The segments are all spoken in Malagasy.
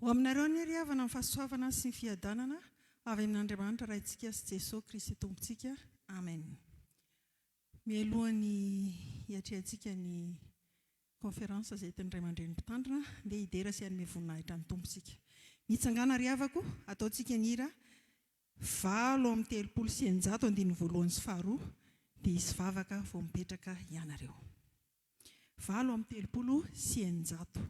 Aminareo ny ry havana amin'ny fahasoavana sy ny fiadanana avy amin'Andriamanitra raintsika sy Jesosy Kristy tompontsika. Amen. Mialohan'ny hiatrehantsika ny konferansa izay teny Ray aman-dreny mpitandrina dia hidera sy hanome voninahitra ny tompontsika. Mitsangana ry havako, ataontsika ny hira 8:390 dia hisy vavaka vao mipetraka ianareo. 8:390.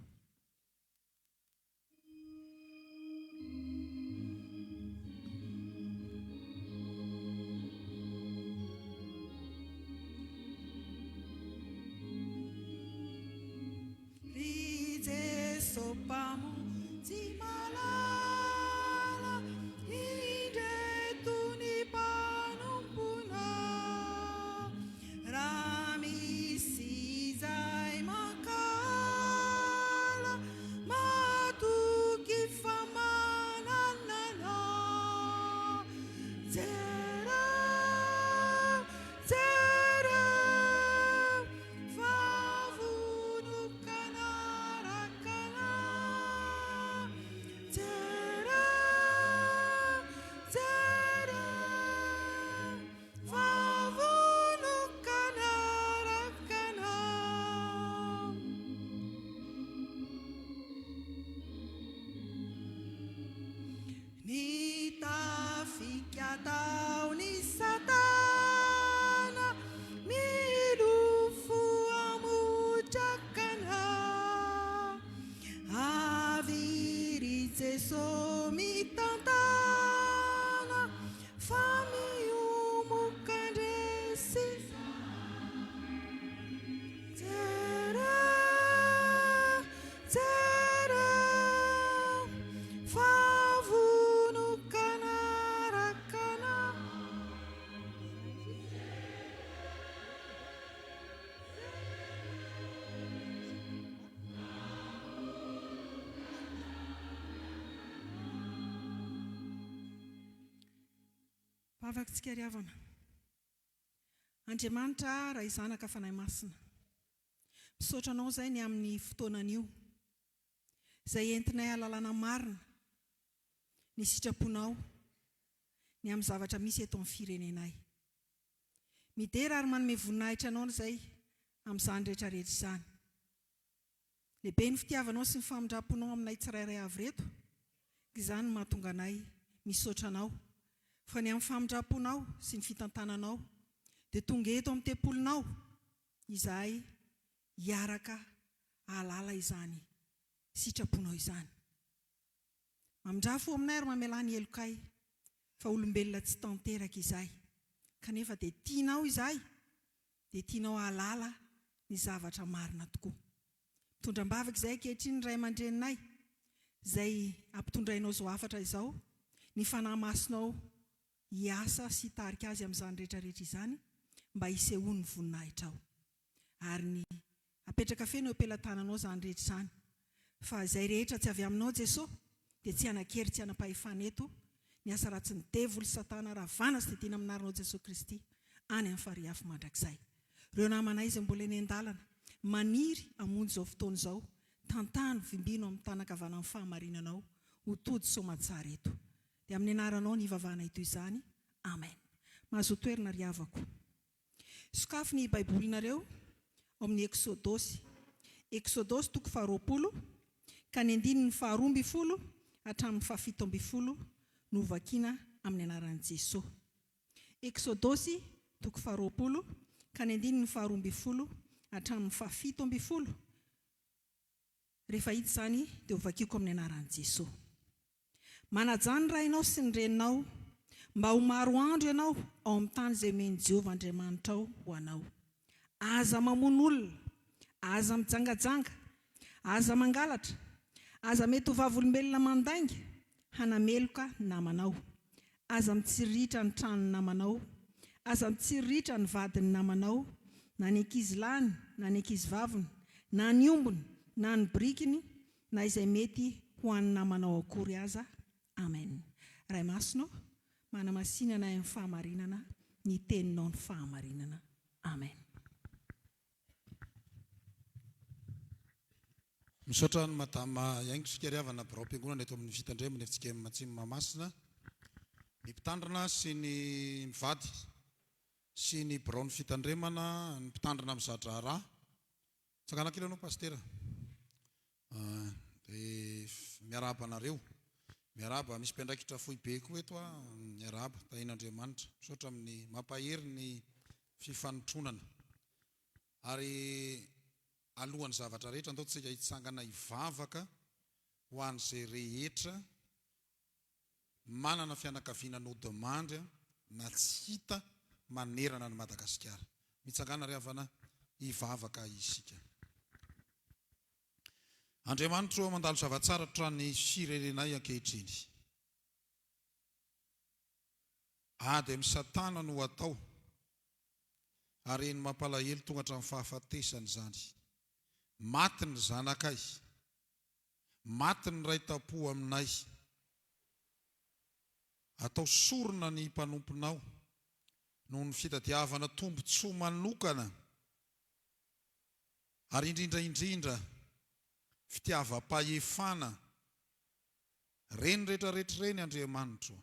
Vavakantsika ry havana. Andriamanitra raha izanaka fanahy masina. Misaotra anao izay ny amin'ny fotoanan'io izay entinay alalana marina ny sitraponao ny amin'ny zavatra misy eto amin'ny firenenay. Midera ary manome voninahitra anao izay amin'izany rehetrarehetra izany. Lehibe ny fitiavanao sy ny famindraponao aminay tsirairay avy reto, izany no mahatonga anay misaotra anao. Fa ny amin'ny famindraponao sy ny fitantananao dia tonga eto amin'ny tempolinao izahay hiaraka ahalala izany sitraponao izany. Mamindrafo aminay ary mamela ny elokay fa olombelona tsy tanteraka izahay, kanefa dia tianao izahay, dia tianao ahalala ny zavatra marina tokoa. Mitondram-bavaka izay ankehitriny ny Ray aman-dreninay izay ampitondrainao izao hafatra izao, ny fanahy masonao hiasa sy hitarika azy amin'izany rehetrarehetra izany mba hisehoany voninahitra ao. Ary ny apetraka feno eo am-pelantananao izany rehetra izany. Fa izay rehetra tsy avy aminao Jesosy dia tsy hanan-kery, tsy hanam-pahefana eto. Ny asa ratsy ny devoly Satana ravana sy didina aminarinao Jesosy Kristy any amin'ny fariafy mandrakizay. Ireo namanay izay mbola eny an-dalana maniry hamonjy izao fotoana izao, tantano vimbino amin'ny tanan-kavanan'ny fahamarinanao ho tody soamantsara eto. Dia amin'ny anaranao ny ivavahana ito izany. Amen. Mahazo toerana ry havako. Sokafy ny baibolinareo amin'ny Eksodosy. Eksodosy 20 ka ny 12 hatramin'ny 17 no vakiana amin'ny anaran'i Jesosy. Eksodosy 20 ka ny 12 hatramin'ny 17. Rehefa hita izany dia ho vakiako amin'ny anaran'i Jesosy. Manajany rainao sy ny reninao mba ho maro andro ianao ao amin'ny tany izay omeny Jehovah Andriamanitra ao ho anao. Aza mamono olona, aza mijangajanga, aza mangalatra, aza mety ho vavolombelona mandainga, hanameloka ny namanao, aza mitsiriritra ny tranony namanao, aza mitsiriritra ny vadiny namanao, na ny ankizy lahiny, na ny ankizy vaviny, na ny ombony, na ny brikiny, na izay mety ho an'ny namanao akory aza. Amen. Ray masonao, manamasinana amin'ny fahamarinana, ny teninao ny fahamarinana. Amen. Misaotra ny madama iaingo sikariavana baraom-piangonana eto amin'ny fitandremana efitsika amin'ny Matsimo Mahamasina, ny mpitandrina sy ny mivady sy ny baraon'ny fitandremana, ny mpitandrina amin'ny zatra rà. Tsangana kely anao pastera. Dia miarahaba anareo. Miarahaba misy mpiandraikitra fohy be koa eto miarahaba tahin'Andriamanitra. Misaotra amin'ny mampahery ny fifanotronana. Ary alohan'ny zavatra rehetra andao tsika hitsangana hivavaka ho an'izay rehetra manana fianakaviana no demande na tsy hita manerana ny Madagasikara. Mitsangana ry havana hivavaka isika. Andriamanitra mandalo zavatsara trany firenenay ankehitriny. Ady amin'ny Satana no atao ary ny mampalahelo tonga hatramin'ny fahafatesany izany. Maty ny zanakay, maty ny ray tapo aminay, atao sorona ny mpanomponao noho ny fitadiavana tombotsoa manokana ary indrindra fitiavam-pahefana reny rehetrarehetra reny Andriamanitra,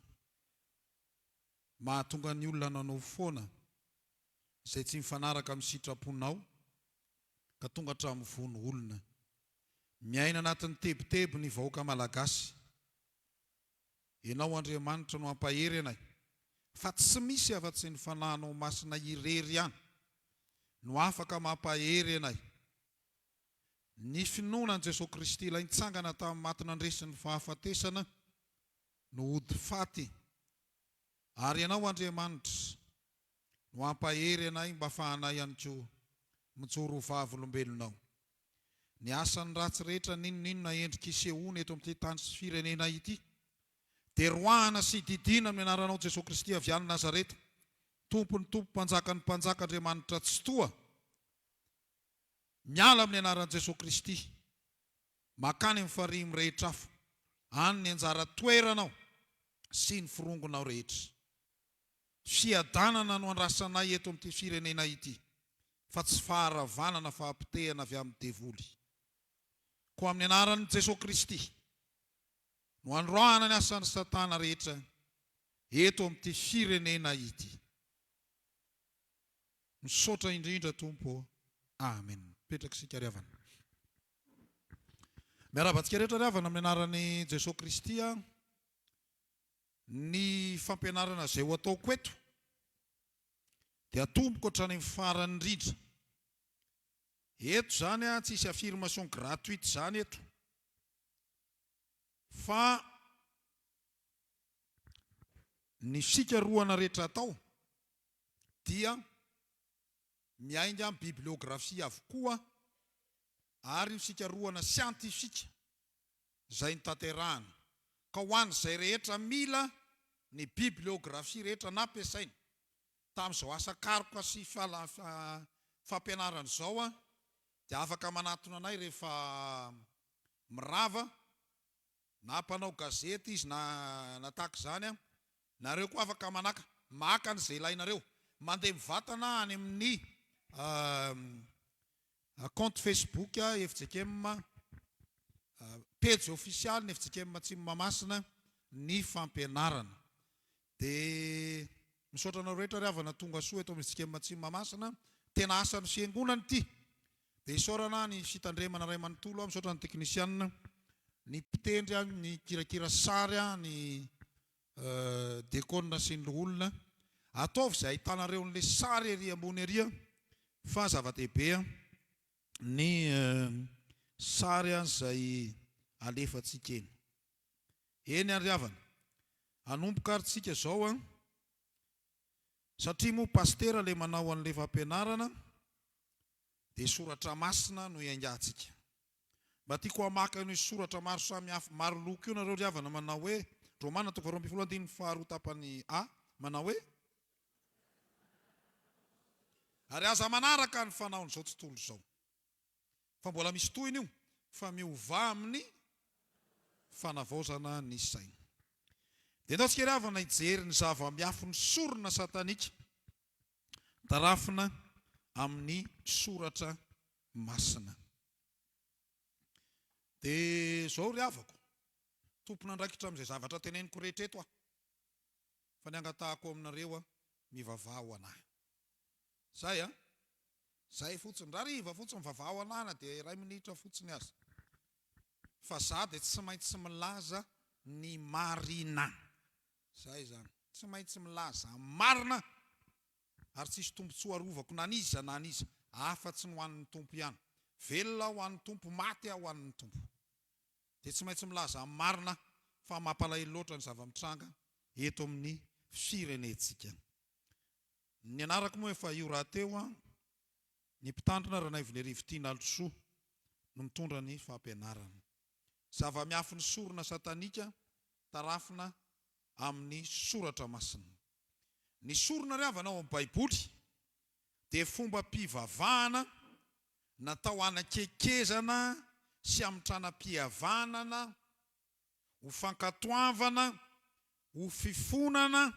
mahatonga ny olona nanao foana izay tsy mifanaraka amin'ny sitraponao ka tonga hatramin'ny vono olona. Miaina anatin'ny tebotebo ny vahoaka malagasy. Ianao Andriamanitra no ampahery anay, fa tsy misy afa-tsy ny fanahinao masina irery ihany no afaka mampahery anay. Ny finoanan Jesosy Kristy ilay nitsangana tamin'ny maty nandresin'ny fahafatesana no ody faty. Ary ianao Andriamanitra no ampahery anay mba afahanay ihany koa mijoro vavolombelonao. Ny asan'ny ratsy rehetra ninona endrika isehoana eto amin'ity tany sy firenena ity, dia roahana sy didina amin'ny anaranao Jesosy Kristy avy any Nazareta, tompony tompo mpanjakany mpanjaka Andriamanitra tsy toa. Miala amin'ny anaran'i Jesosy Kristy, makany amin'ny farihy rehetra afo, any ny anjara toeranao sy ny firongonao rehetra. Fiadanana no andrasanay eto amin'ity firenena ity, fa tsy faharavanana fahampitehana avy amin'ny devoly. Ko amin'ny anaran'i Jesosy Kristy no androahana ny asan'ny Satana rehetra eto amin'ity firenena ity. Misaotra indrindra Tompo. Amen. Petraka isika ry havana. Miarabantsika rehetra ry havana amin'ny anaran'i Jesosy Kristy, ny fampianarana izay ho ataoko eto dia atomboko hatrany amin'ny farany indrindra. Eto zany tsy hisy affirmation gratuite zany eto, fa ny fikarohana rehetra atao dia miainga amin'ny bibliografia avokoa ary ny fikarohana siantifika izay notanterahana. Ka ho an'izay rehetra mila ny bibliografia rehetra nampiasaina tamin'izao asa karoka sy fampianarana izao dia afaka manatona anay rehefa mirava na mpanao gazety izy na tahaka izany, nareo koa afaka maka an'izay ilainareo, mandeha mivatana any amin'ny compte Facebook FJKM, page official ny FJKM Matsimo Mahamasina ny fampianarana. Dia misaotra anao rehetra ry havana tonga soa eto amin'ny FJKM Matsimo Mahamasina, tena asan'ny fiangonana ity. Dia isaorana ny fitandremana ray manontolo, misaotra ny teknisianina, ny mpitendry, ny kirakira sary, ny dekona sy ny olona. Ataovy izay ahitanareo n'ilay sary ery ambony ery, fa zava-dehibe ny sary izay alefantsika eny. Eny ary havana, anomboka ary tsika izao satria moa pastera ilay manao an'ilay fampianarana dia soratra masina no iangatsika. Mba tiako hamaka ny soratra maro samihafa, maro loko io nareo ry havana, manao hoe Romana 12:2 tapany A, manao hoe ary aza manaraka ny fanaon'izao tontolo izao. Fa mbola misy tohiny io, fa miova amin'ny fanavaozana ny saina. Dia andao tsika ry havana hijery ny zava-miafo ny sorona satanika tarafina amin'ny soratra masina. dia zao ry havako tompona andraikitra amin'izay zavatra teneniko rehetra eto aho fa ny angatahako aminareo a mivavao anahy zay a zay fotsiny raha riva fotsiny mivavao anahana dia 2 minitra fotsiny azy fa za dia tsy maintsy milaza ny marina zay zany tsy maintsy milaza marina ary tsisy tombontsoa arovako na niza na niza afa-tsy ny ho an'ny tompo ihany velona ho an'ny tompo maty ho an'ny tompo dia tsy maintsy milaza marina fa mampalahelo loatra ny zava-mitranga eto amin'ny firenentsika ny anarako moa efa io rahateo a ny mpitandrina Ranaivo Rivotina Alosoa no mitondra ny fampianarana zava-miafy ny sorona satanika tarafina amin'ny soratra masina ny sorona riavanao amin'ny baiboly dia fomba mpivavahana natao anakekezana sy amitranam-pihavanana ho fankatoavana ho fifonana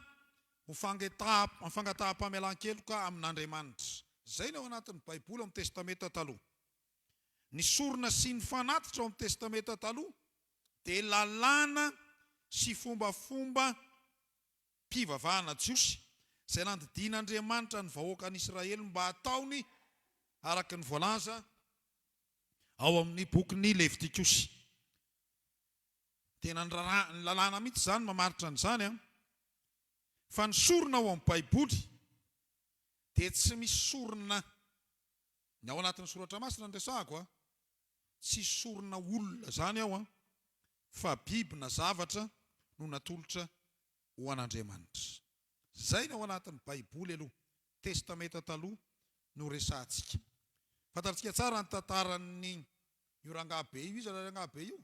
ho fangataham-pamelan-keloka amin'Andriamanitra zay no ao anatin'ny baiboly amin'ny testameta taloha ny sorona sy ny fanatitra ao amin'ny testameta taloha dia lalàna sy fombafomba mpivavahana jiosy izay nandidian'Andriamanitra ny vahoaka an'Israely mba hataony araka ny voalaza ao amin'ny bokin'ny Levitikosy tena ny lalàna mihitsy zany mamaritra an'izany a fa ny sorona ao amin'ny baiboly dia tsy misy sorona ny ao anatin'ny soratra masina ny resahako a tsy sorona olona zany ao a fa biby na zavatra no natolotra ho an'Andriamanitra zay ny ao anatin'ny baiboly aloha testameta taloha no resahantsika fantatsika tsara ny tantaran'ny io rangahy io izy rangahy io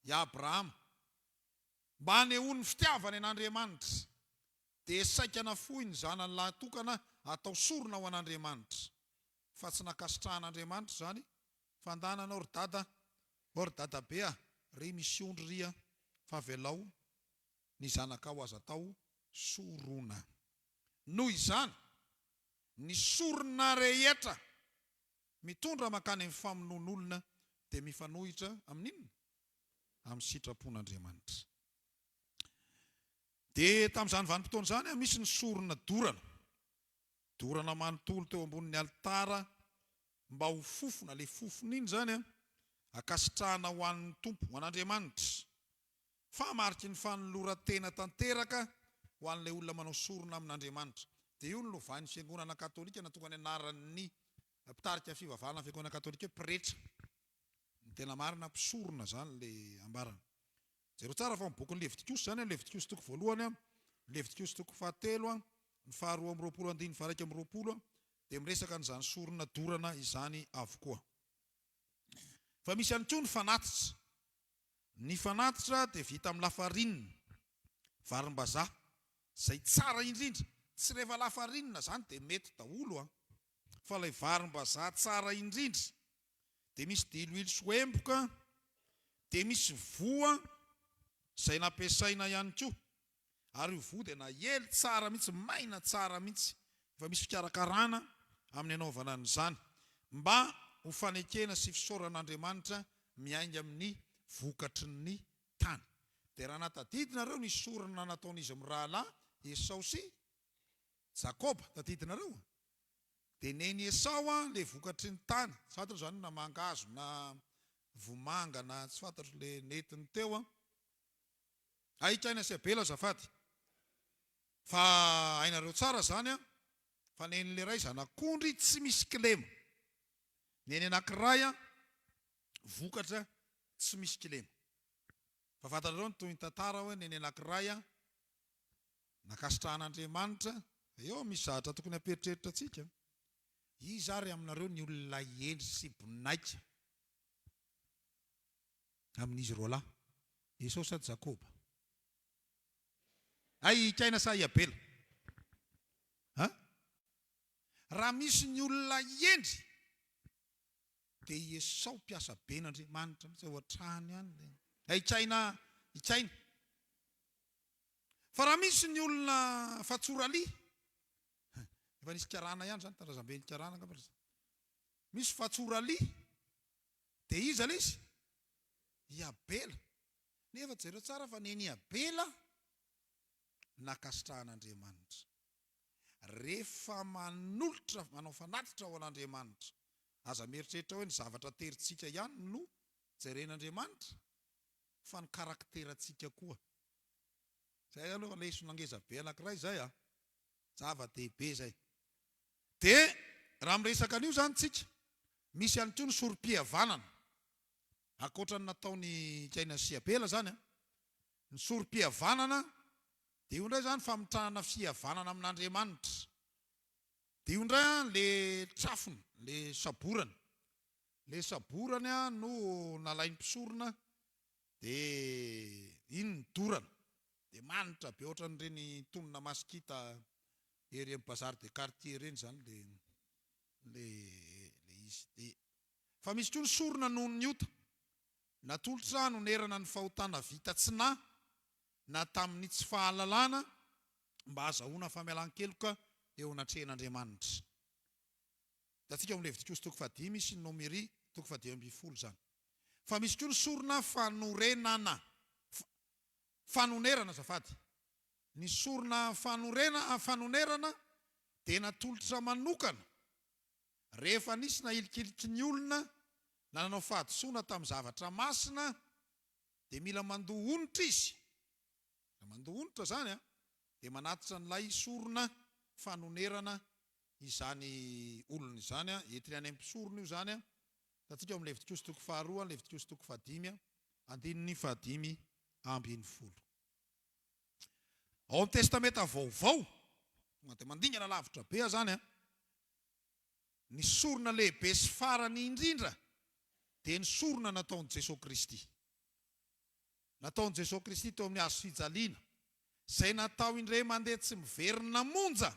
i Abrahama mba hanehoany fitiavany an'Andriamanitra dia saikana fohy ny zanany lahatokana atao sorona ho an'Andriamanitra fa tsy nakasitrahan'Andriamanitra zany fandanana ry dada be a ry misy ondry ry a fa velao ny zanakao aza atao sorona noho izany ny sorona rehetra mitondra makany amin'ny famonoan'olona dia mifanohitra amin'inona amin'ny sitrapon'Andriamanitra dia tamin'izany vanim-potoana zany misy ny sorona dorana manontolo teo ambonin'ny altara mba ho fofona le fofona iny zany a akasitrahana ho an'ny tompo ho an'Andriamanitra fa mariky ny fanoloran-tena tanteraka ho an'ilay olona manao sorona amin'Andriamanitra dia io no lovan'ny fiangonana katolika natonga ny anaran'ny mpitarika fivavahana fiangonana katolika pretra ny tena marina mpisorona zany le ambarana zay tsara fa mibokin'ny Levitikosy zany Levitikosy toko voalohany Levitikosy toko fahatelo ny faharoa amby roapolo andiny faraiky amby roapolo dia miresaka n'izany sorona dorana izany avokoa fa misy ihany koa ny fanatitra dia vita amin'ny lafarinina varim-bazaha zay tsara indrindra tsy rehefa lafarinina zany dia mety daholo fa ilay varim-bazaha tsara indrindra dia misy diloilo sy emboka dia misy voa izay nampiasaina ihany koa ary io voa dia nahely tsara mihitsy maina tsara mihitsy fa misy fikarakarana amin'ny anaovana an'izany mba ho fanekena sy fisoran'Andriamanitra miainga amin'ny vokatry ny tany dia raha natadidinareo ny sorona nataon'izy amin'ny rahalahy Esau sy Jakoba tadidinareo dia neny Esau le vokatry ny tany tsy fantatro zany na mangahazo na vomanga na tsy fantatro le netiny teo ahitraina sy abela azafady fa hainareo tsara zany fa neny le ray zanak'ondry tsy misy kilema neny anankiray vokatra tsy misy kilema fa fantatrareo ny toy ny tantara hoe neny anankiray nakasitrahan'Andriamanitra eo misy zahatra tokony hamperitreritra atsika izy ary aminareo ny olona endry sy bonaika amin'izy roa lahy Esau sady Jakoba ay Kaina sa Abela raha misy ny olona endry dia Esau mpiasa be n'Andriamanitra mihitsy ao an-trany any ay Kaina fa raha misy ny olona fatsoralia efa nisy karana ihany zany tarazambe ny karana misy fatsoralia dia izy ala izy Abela. Nefa jereo tsara fa neny Abela nakasitrahan'Andriamanitra. Rehefa manolotra, manao fanatitra ao an'Andriamanitra, aza mieritreritra hoe ny zavatra teritsika ihany no jeren'Andriamanitra, fa ny karakteratsika koa. Zay aloha lesona ngeza be anankiray zay zava-dehibe zay. Dia raha miresaka an'io zany tsika, misy ihany koa ny sorom-pihavanana. Ankoatran'ny nataony Kaina sy Abela zany ny sorom-pihavanana dia io indray zany famitranana fihavanana amin'Andriamanitra. Dia io indray le trafony, le saborana. Le saborany no nalainy mpisorona dia iny ny dorana. Dia manitra be ohatran'ireny tonona masikita ery amin'ny bazary de quartier reny zany le izy. Fa misy koa ny sorona noho ny ota. Natolotra nonerana ny fahotana vita tsinahy na tamin'ny tsy fahalalana mba azahoana famelan-keloka eo anatrehan'Andriamanitra. Da tsika amin'ny Levitikosy 5 sy ny Nomery 12 zany. Fa misy koa ny sorona fanonerana zafady. Ny sorona fanonerana dia natolotra manokana rehefa nisy nahilikiliky ny olona na nanao fahadisoana tamin'ny zavatra masina dia mila mandoha onitra izy. Mandoha onitra zany dia manatitra n'ilay sorona fanonerana izany olona izany entiny any am-pisorona io zany tatsika amin'ny Levitikosy 2, Levitikosy 5, andininy 5:20. Ao amin'ny testamenta vaovao, dia mandingana lavitra be zany ny sorona lehibe sy farany indrindra dia ny sorona nataon'i Jesosy Kristy. Nataon'i Jesosy Kristy teo amin'ny hazo fijaliana, izay natao indray mandeha tsy miverina monja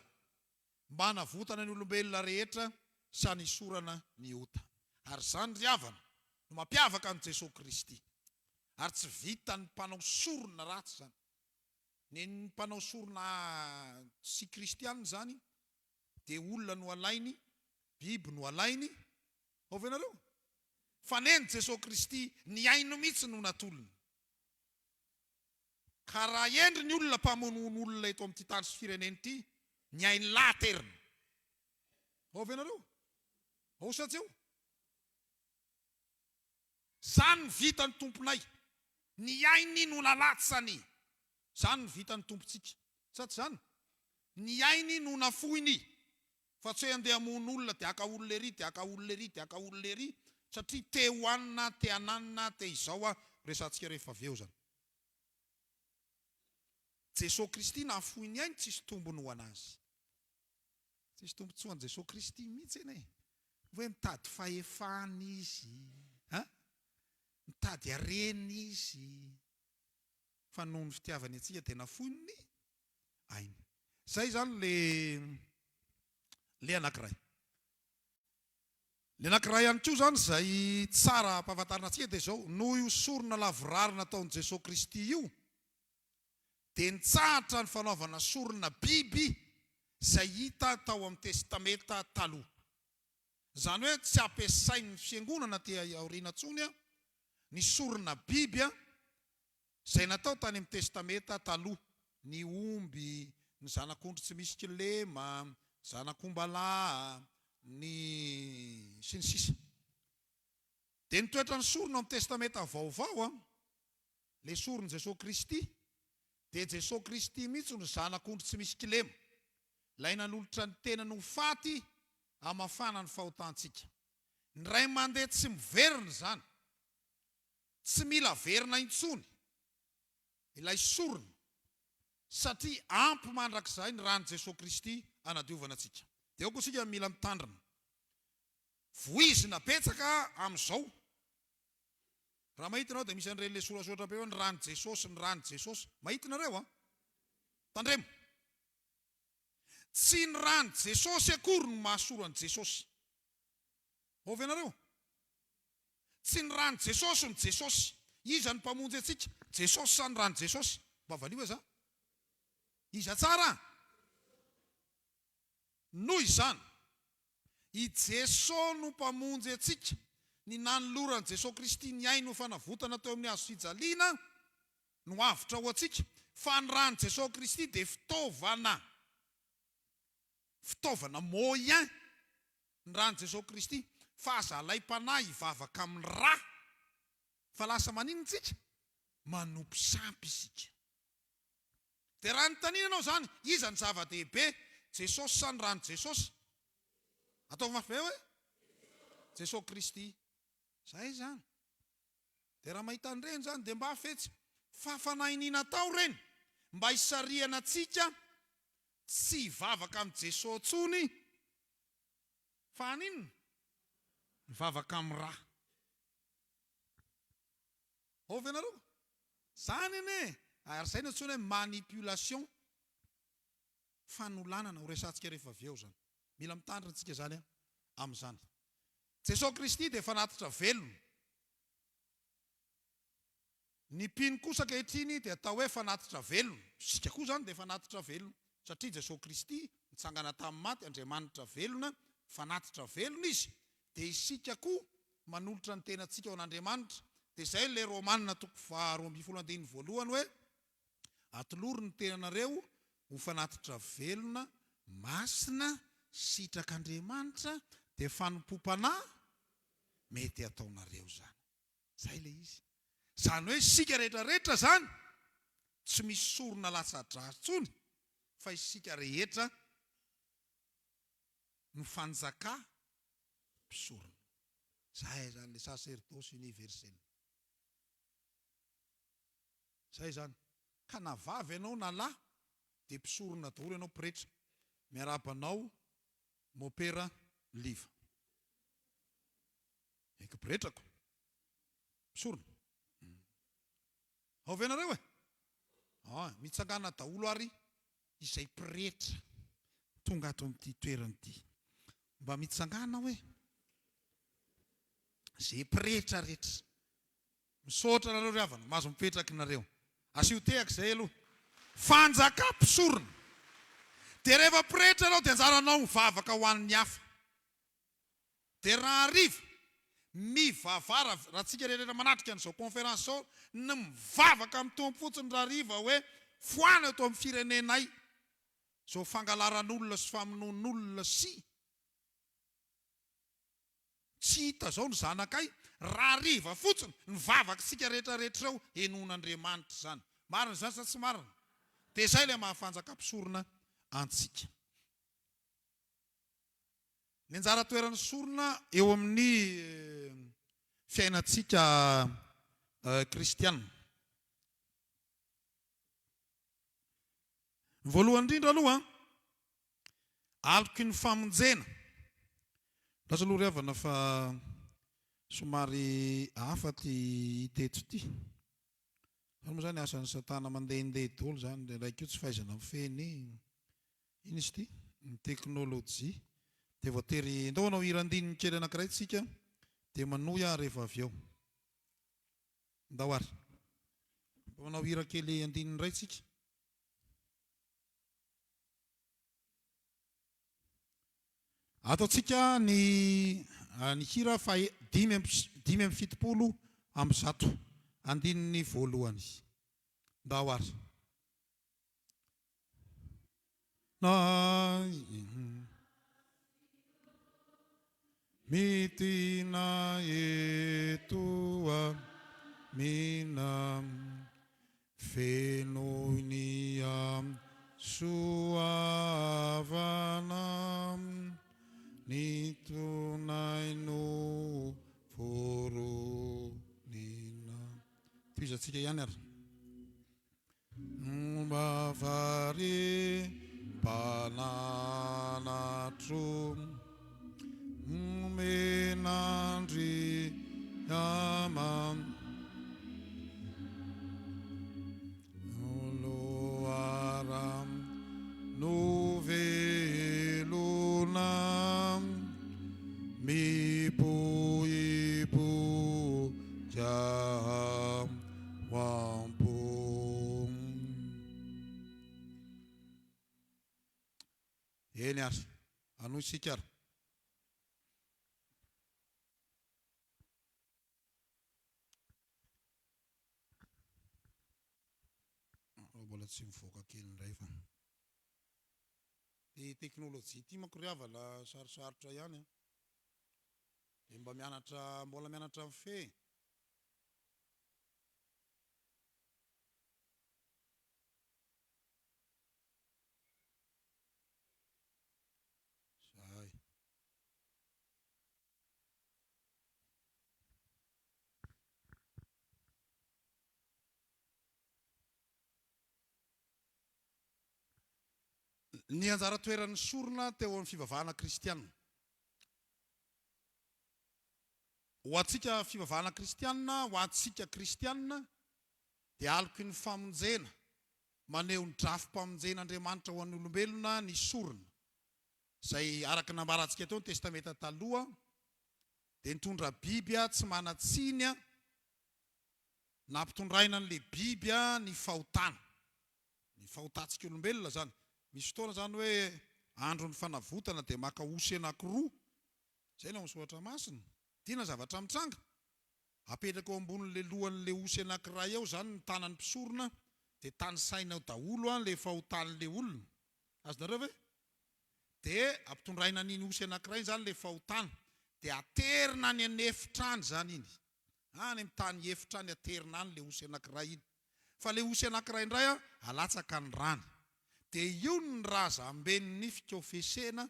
mba hanavotana ny olombelona rehetra sy hanisorana ny ota. Ary izany ry havana no mampiavaka an'i Jesosy Kristy. Ary tsy vita ny mpanao sorona ratsy zany. Ny mpanao sorona sy kristianina zany dia olona no alainy, biby no alainy. Ao venareo? Fa neny Jesosy Kristy ny aino mihitsy no natolony. Ka raha endry ny olona mpamonono olona eto amin'ity tany sy fireneny ity, ny ainy laterina. Ao venareo? Ao sa tsy eo? Zany ny vita ny tomponay. Ny ainy no nalatsany. Zany ny vita ny tompontsika. Sa tsy zany? Ny ainy no nafoiny. Fa tsy hoe andeha hamono olona dia aka olona ery, dia aka olona ery, dia aka olona ery. Satria te hoanina, te hananina, te izao resantsika rehefa avy eo zany. Jesosy Kristy nafoiny ainy tsisy tombony ho anazy. Tsisy tombontsoa an'i Jesosy Kristy mihitsy eny. Hoe mitady fahefana izy, mitady harena izy. Fa noho ny fitiavany antsika dia nafoiny ny ainy. Zay zany le anankiray. Le anankiray ihany koa zany izay tsara ampahafantarina antsika dia izao, noho io sorona lavorary nataon'i Jesosy Kristy io, dia nitsahatra ny fanaovana sorona biby izay hita tao amin'ny testamenta taloha. Zany hoe tsy ampiasain'ny fiangonana ty aoriana intsony ny sorona biby izay natao tany amin'ny testamenta taloha. Ny omby, ny zanak'ondry tsy misy kilema, zanak'ombalahy, ny sy ny sisa. Dia nitoetra ny sorona amin'ny testamenta vaovao le soron'i Jesosy Kristy. Dia Jesosy Kristy mihitsy ny zanak'ondry tsy misy kilema, ilay nanolotra ny tenany ho faty hamafana ny fahotantsika. Ny ray mandeha tsy miverina zany, tsy mila verina intsony ilay sorona, satria ampy mandrakizay ny rany Jesosy Kristy hanadiovana antsika. Dia ao koa isika mila mitandrina. Voizina betsaka amin'izao. Raha mahitinareo dia misy an'ireny le sorasoratra be hoe ny rany Jesosy, ny rany Jesosy. Mahitinareo tandremo. Tsy ny rany Jesosy akory no mahasolo an'i Jesosy. Ovy ianareo? Tsy ny rany Jesosy ny Jesosy. Iza ny mpamonjy antsika? Jesosy sa ny rany Jesosy? Mba valio za? Iza tsara? Noho izany, i Jesosy no mpamonjy antsika ny nanolorany Jesosy Kristy ny ainy ho fanavotana teo amin'ny hazo fijaliana no avitra ho antsika. Fa ny rany Jesosy Kristy dia fitaovana moyen ny rany Jesosy Kristy fa azalaim-panahy hivavaka amin'ny rà. Fa lasa maninona tsika? Manompo sampy isika. Dia raha nytaninanao zany, iza ny zava-dehibe? Jesosy sa ny rany Jesosy? Ataovy mafy be hoe Jesosy Kristy. Zay zany. Dia raha mahita an'ireny zany dia mba hafetsy fafanahiniana tao reny mba hisariana antsika tsy hivavaka amin'ny Jesosy tsony fa ninona? Mivavaka amin'ny rà. Ovy ianareo? Zany ane. Ary zay no antsoina hoe manipulation. Fanolanana ho resantsika rehefa avy eo zany. Mila mitandrina antsika zany amin'izany. Jesosy Kristy dia fanatitra velona. Ny mpino kosa ankehitriny dia atao hoe fanatitra velona. Isika koa zany dia fanatitra velona. Satria Jesosy Kristy nitsangana tamin'ny maty, Andriamanitra velona, fanatitra velona izy. Dia isika koa manolotra ny tenantsika ao an'Andriamanitra. Dia izay ilay Romanina 12:1 hoe atoloro ny tenanareo ho fanatitra velona, masina, sitrak'Andriamanitra, dia fanompom-panahy mety ataonareo zany. Zay ilay izy. Zany hoe isika rehetrarehetra zany tsy misy sorona latsa-drasy tsony fa isika rehetra no fanjaka mpisorona. Zay zany le sacerdosy universel. Zay zany. Ka na vavy ianao na lahy dia mpisorona daholo ianao pretra. Miarabanao mopera liva. Eka pretrako. Mpisorona. Ao venareo e? Mitsangana daholo ary izay pretra tonga ato amin'ity toerana ity. Mba mitsangana hoe zay pretra rehetra. Misaotra nareo ry havana, mahazo mipetraky nareo. Asio tehaka izay aloha. Fanjaka mpisorona. Dia rehefa pretra anao dia anjaranao mivavaka ho an'ny hafa. Dia raha hariva mivavara, raha tsika rehetra manatrika an'izao konferansy zao, ny mivavaka amin'ny tompo fotsiny raha hariva hoe foana eto amin'ny firenenay. Zao fangalaran'olona sy famonoan'olona sy tsy hita zao ny zanakay. Raha hariva fotsiny mivavaka sika rehetrarehetra eo henon'Andriamanitra zany. Marina zany sa tsy marina? Dia izay ilay mahafanjaka mpisorona antsika. Ny anjara toeran'ny sorona eo amin'ny fiainantsika kristiana. Voalohany indrindra aloha, aloky ny famonjena. Lasa aloha ry havana fa somary hafa ty teto ty. Moa zany asan'ny satana mandehandeha daholo zany, dia raika io tsy fahaizana mifeny. Ino izy ty? Ny teknôlôjia. Dia voatery ndao anao hirandininy kely anankiray tsika dia manohy rehefa avy eo. Ndao ary. Anao hira kely andininy iray tsika. Ataontsika ny hira 5:70 andininy voalohany. Ndao ary. Mitina etua mina fenoinia suavana nitunai no foronina. Fizatsika ihany ary. Bavari pananatro menandri yaman oloaram novelunam mipu jam wampum. Eny ary anoy sika ary. tsy mivoaka kely indray fa. Ty teknôlôjia ty manko ry hava la sarosarotra ihany. Dia mbola mianatra amin'ny fe. Zay. Ny anjara toeran'ny sorona teo amin'ny fivavahana kristianina. Ho antsika fivavahana kristianina, ho antsika kristianina, dia aloko ny famonjena, maneho ny drafim-pamonjen'Andriamanitra ho an'ny olombelona ny sorona. Izay araka nambarantsika teo ny testamenta taloha, dia nitondra biby tsy manatsiny, nampitondraina n'ilay biby ny fahotana. Ny fahotantsika olombelona zany. Misy fotoana zany hoe andro ny fanavotana dia maka osy anankiroa. Zay no misoratra masina. Tiana zavatra mitranga. Apetraka eo ambonin'ilay lohan'ilay osy anankiray eo zany ny tanan'ny mpisorona, dia tany saina ao daholo ilay fahotan'ilay olona. Azonareo ve? Dia ampitondraina an'iny osy anankiray zany ilay fahotana, dia aterina any an'efitrany zany iny. Any amin'ny tany efitrany aterina any ilay osy anankiray iny. Fa ilay osy anankiray indray alatsaka ny rany. Dia io ny raza amben'ny fikaofesena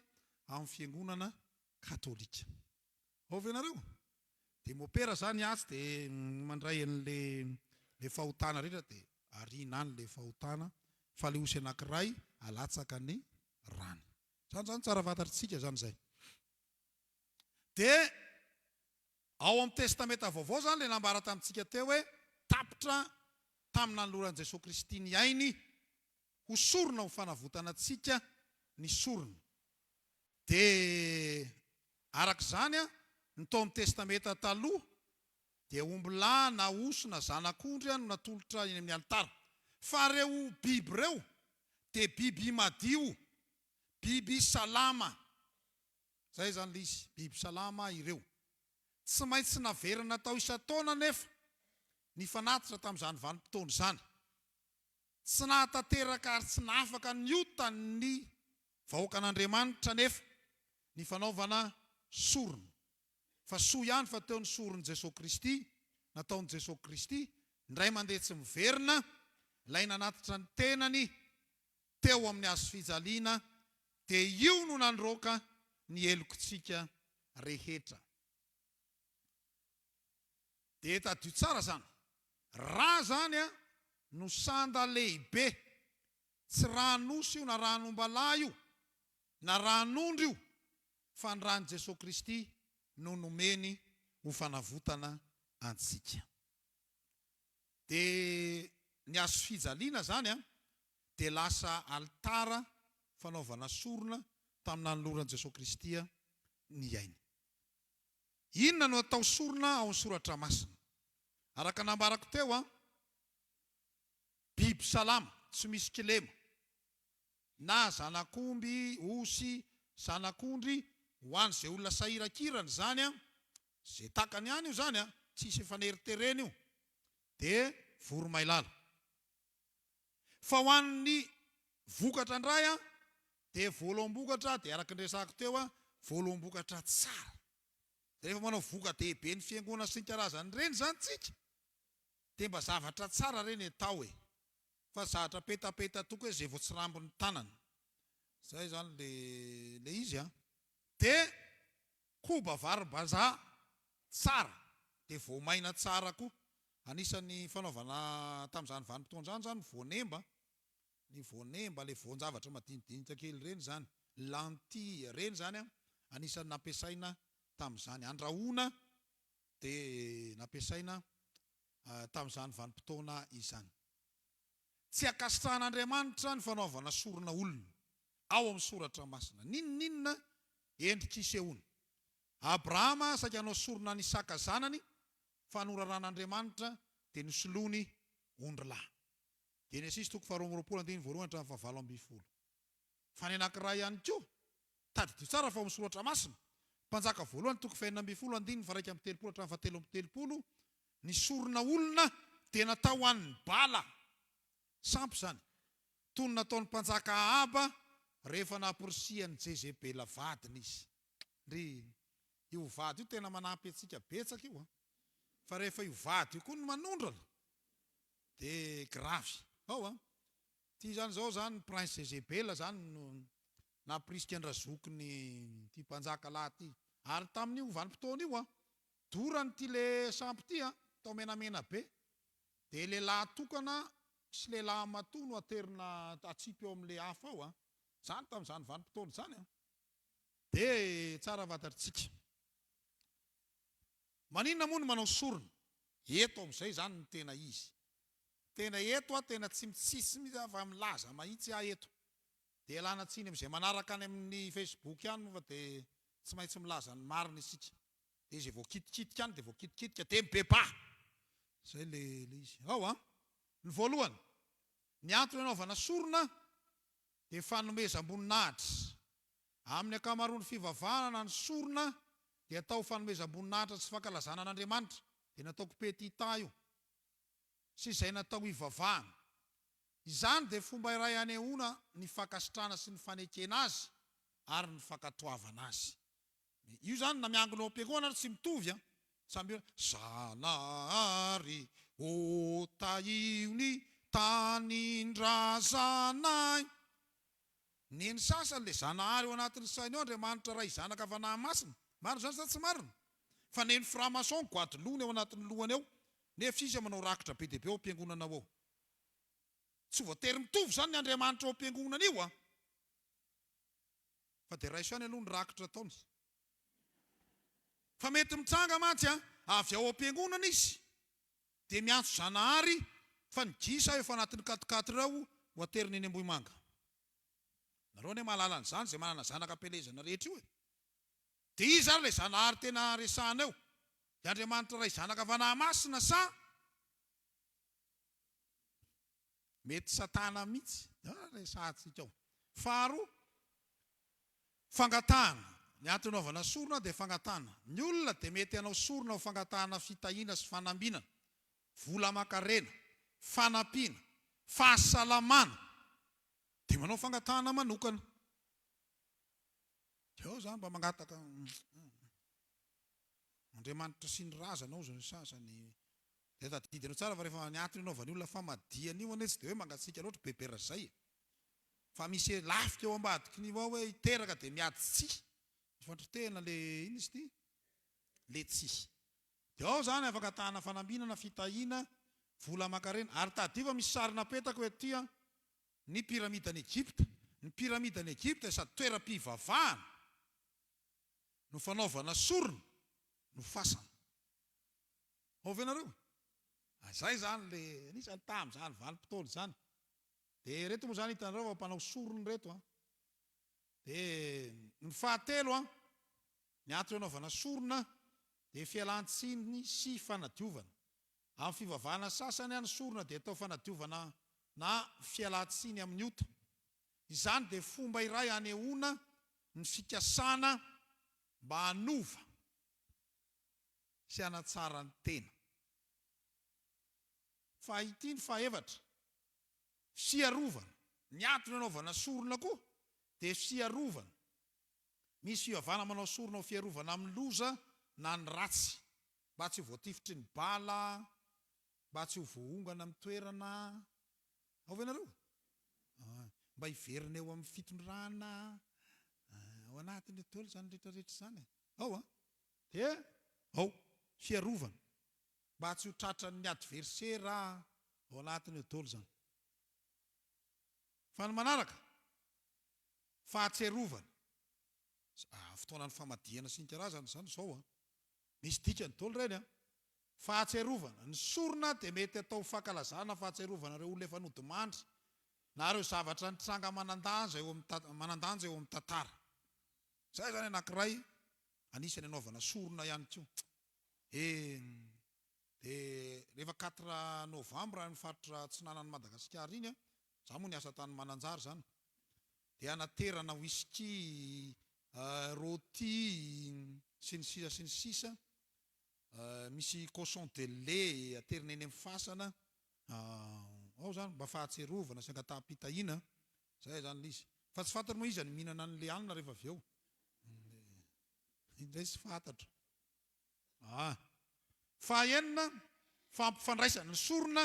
amin'ny fiangonana katolika. Ovy ianareo? Dia mopera zany atsy dia mandray an'ilay fahotana rehetra dia arina any ilay fahotana, fa ilay osy anankiray alatsaka ny rany. Zany tsara fantatritsika zany zay. Dia ao amin'ny testamenta vaovao zany ilay nambara tamintsika teo hoe tapitra tamina nanoloran'i Jesosy Kristy ny ainy ho sorona ho fanavotana antsika ny sorona. Dia arak'izany ny tao amin'ny testamenta taloha dia omby lahy na osy na zanak'ondry no natolotra eny amin'ny alitara. Fa reo biby reo dia biby madio, biby salama. Zay zany ilay izy, biby salama ireo. Tsy maintsy naverina tao isan-taona nefa ny fanatitra tamin'izany vanim-potoana izany. Tsy nahatanteraka ary tsy nahafaka niota ny vahoakan'Andriamanitra nefa ny fanaovana sorona. Fa soa ihany fa teo ny soron'i Jesosy Kristy, nataon'i Jesosy Kristy, indray mandeha tsy miverina, ilay nanatitra ny tenany teo amin'ny hazo fijaliana, dia io no nandroaka ny helokontsika rehetra. Dia tadio tsara zany. Raha zany no sanda lehibe, tsy ranosy io na ranom-balahy io na ranondry io, fa ny ran'i Jesosy Kristy no nomeny ho fanavotana antsika. Dia ny hazo fijaliana zany dia lasa alitara fanaovana sorona tamina nanoloran'i Jesosy Kristy ny ainy. Inona no atao sorona ao amin'ny soratra masina? Araka nambarako teo biby salama, tsy misy kilema, na zanak'omby, osy, zanak'ondry, ho an'izay olona sahirakirana zany zay takany ihany io zany tsisy efa neriterena io, dia voromailala. Fa ho an'ny vokatra indray dia voaloam-bokatra, dia araka ny resako teo voaloam-bokatra tsara. Rehefa manao voka-dehibe ny fiangonana sy ny karazany reny zany tsika, dia mba zavatra tsara reny atao e. Fa zavatra petapeta toko hoe zay vao tsy rambon'ny tanana. Zay zany le izy Dia koba varim-bazaha tsara, dia voamaina tsara koa. Anisan'ny fanaovana tamin'izany vanim-potoana zany voanemba. Ny voanemba, le voan-javatra madinidinika kely reny zany, lentille reny zany anisan'ny nampiasaina tamin'izany andrahoana, dia nampiasaina tamin'izany vanim-potoana izany. Tsy akasitrahan'Andriamanitra ny fanaovana sorona olona ao amin'ny soratra masina. Ninninona endrik'isehoana. Abrahama saika hanao sorona ny Isaka zanany, fa noraran'Andriamanitra dia nosoloany ondrilahy. Genesis 2:2-20. Fa ny anankiray ihany koa, tadidio tsara fa amin'ny soratra masina. Mpanjaka voalohany 2:4-7, ny sorona olona dia natao an'ny bala. Sampy zany. tony nataon'ny mpanjaka aba rehefa naporisiany Jezebela vadiny izy. Ry io vady io tena manampy antsika betsaka io. Fa rehefa io vady io koa no manondrana dia gravy. Ty zany zao zany prince Jezebela zany no naporisika andrazokiny ty mpanjaka lahy ty. Ary tamin'io vanim-potoana io dorany ty le sampy ty tao menamena be. Dia lehilahy tokana sy lehilahy matoa no aterina atsipy eo amin'le hafa ao zany tamin'izany vanim-potoana zany dia tsara fantatritsika. Maninona moa no manao sorona? Eto amin'izay zany no tena izy. Tena eto tena tsy mitsisy mihitsy fa milaza mahitsy eto. Dia alana tsiny amin'izay manaraka any amin'ny Facebook ihany moa fa dia tsy maintsy milaza ny marina isika. Dia izay voakitikitika any dia voakitikitika dia mibeba. Zay le izy. Ny voalohany, ny antony anaovana sorona dia fanomezam-boninahitra. Amin'ny ankamaroan'ny fivavahana ny sorona dia atao fanomezam-boninahitra sy fankalazana an'Andriamanitra. Dia nataoko petita io. Sy izay natao hivavahana. Izany dia fomba iray anehoana ny fankasitrana sy ny fanekena azy ary ny fankatoavana azy. Io zany na miangona ao am-piangonana tsy mitovy samby Zanahary o tahiony tanindrazanay. Neny sasany le Zanahary ao anatin'ny sainy ao Andriamanitra ray zanaka fanahy masina. Marina zany sa tsy marina? Fa neny framason goadilony ao anatin'ny lohany ao. Nefa sisa manao rakitra be dia be ao am-piangonana ao. Tsy voatery mitovy zany ny Andriamanitra ao am-piangonana io fa dia raiso ihany aloha ny rakitra ataony. Fa mety mitsanga mantsy avy ao am-piangonana izy dia miantso Zanahary fa ny gisa efa anatin'ny 4 ao ho ateriny eny Ambohimanga. Nareo ane mahalala an'izany izay manana zanaka am-pelezana rehetra io dia izy ary le Zanahary tena resahana eo. Dia Andriamanitra ray zanaka fanahy masina sa mety Satana mihitsy? Resahantsika ao. Faharoa, fangatahana. Ny antony anaovana sorona dia fangatahana. Ny olona dia mety hanao sorona ho fangatahana fitahiana sy fanambinana, vola aman-karena, fanampiana, fahasalamana. Dia manao fangatahana manokana. Dia zany mba mangataka Andriamanitra sy ny razana ao zany sasany. Dia tadidinao tsara fa rehefa ny antony anaovany olona famadiana io tsy dia hoe mangatsiaka loatra bebera zay. Fa misy lafika eo ambadiky ny ao hoe hiteraka dia miady tsihy. Fandritehana le ino izy ty? Le tsihy. Dia ao zany afaka tahana fanambinana, fitahiana, vola aman-karena. Ary tadiva misy sarina petaka hoe ty ny piramidan'i Egypta. Ny piramidan'i Egypta sady toeram-pivavahana no fanaovana sorona no fasana. Ovenareo? Zay zany le anisany tamin'izany vanim-potoana zany. Dia reto moa zany hitanareo mpanao sorona reto dia ny fahatelo ny antony anaovana sorona dia fialan-tsiny sy fanadiovana. Amin'ny fivavahana sasany ny sorona dia atao fanadiovana na fialan-tsiny amin'ny ota. Izany dia fomba iray anehoana ny fikasana mba hanova sy hanatsara ny tena. Fa ity ny fahaefatra, fiarovana. Ny antony anaovana sorona koa dia fiarovana. Misy fivavahana manao sorona ho fiarovana amin'ny loza na ny ratsy, mba tsy ho voatifitry ny bala, mba tsy ho voahongana amin'ny toerana. Ovenareo? Mba hiverina eo amin'ny fitondrana ao anatin'ny tolo zany rehetrarehetra zany. Dia fiarovana mba tsy ho tratran'ny adversera ao anatin'ny tolo zany. Fa ny manaraka, fahatserovana. Fotoanan'ny famadihana sy ny karazana zany zao misy dikany tolo ireny fahatserovana. Ny sorona dia mety atao fankalazana fahatserovana ireo olona efa nodimandry na ireo zavatra nitranga manandanja eo amin'ny tantara. Zay zany anankiray anisany anaovana sorona ihany koa. Dia rehefa 4 novambra ny faritra atsinanan'i Madagasikara iny za moa niasa tany Mananjary zany. Dia anaterana whisky, rôti sy ny sisa. Misy cochon de lait aterina eny amin'ny fasana ao zany mba fahatserovana sy angataham-pitahiana zay zany lizy fa tsy fantatra moa izy any mihinana an'le anina rehefa avy eo indray sy fantatra fahaenina fampifandraisana ny sorona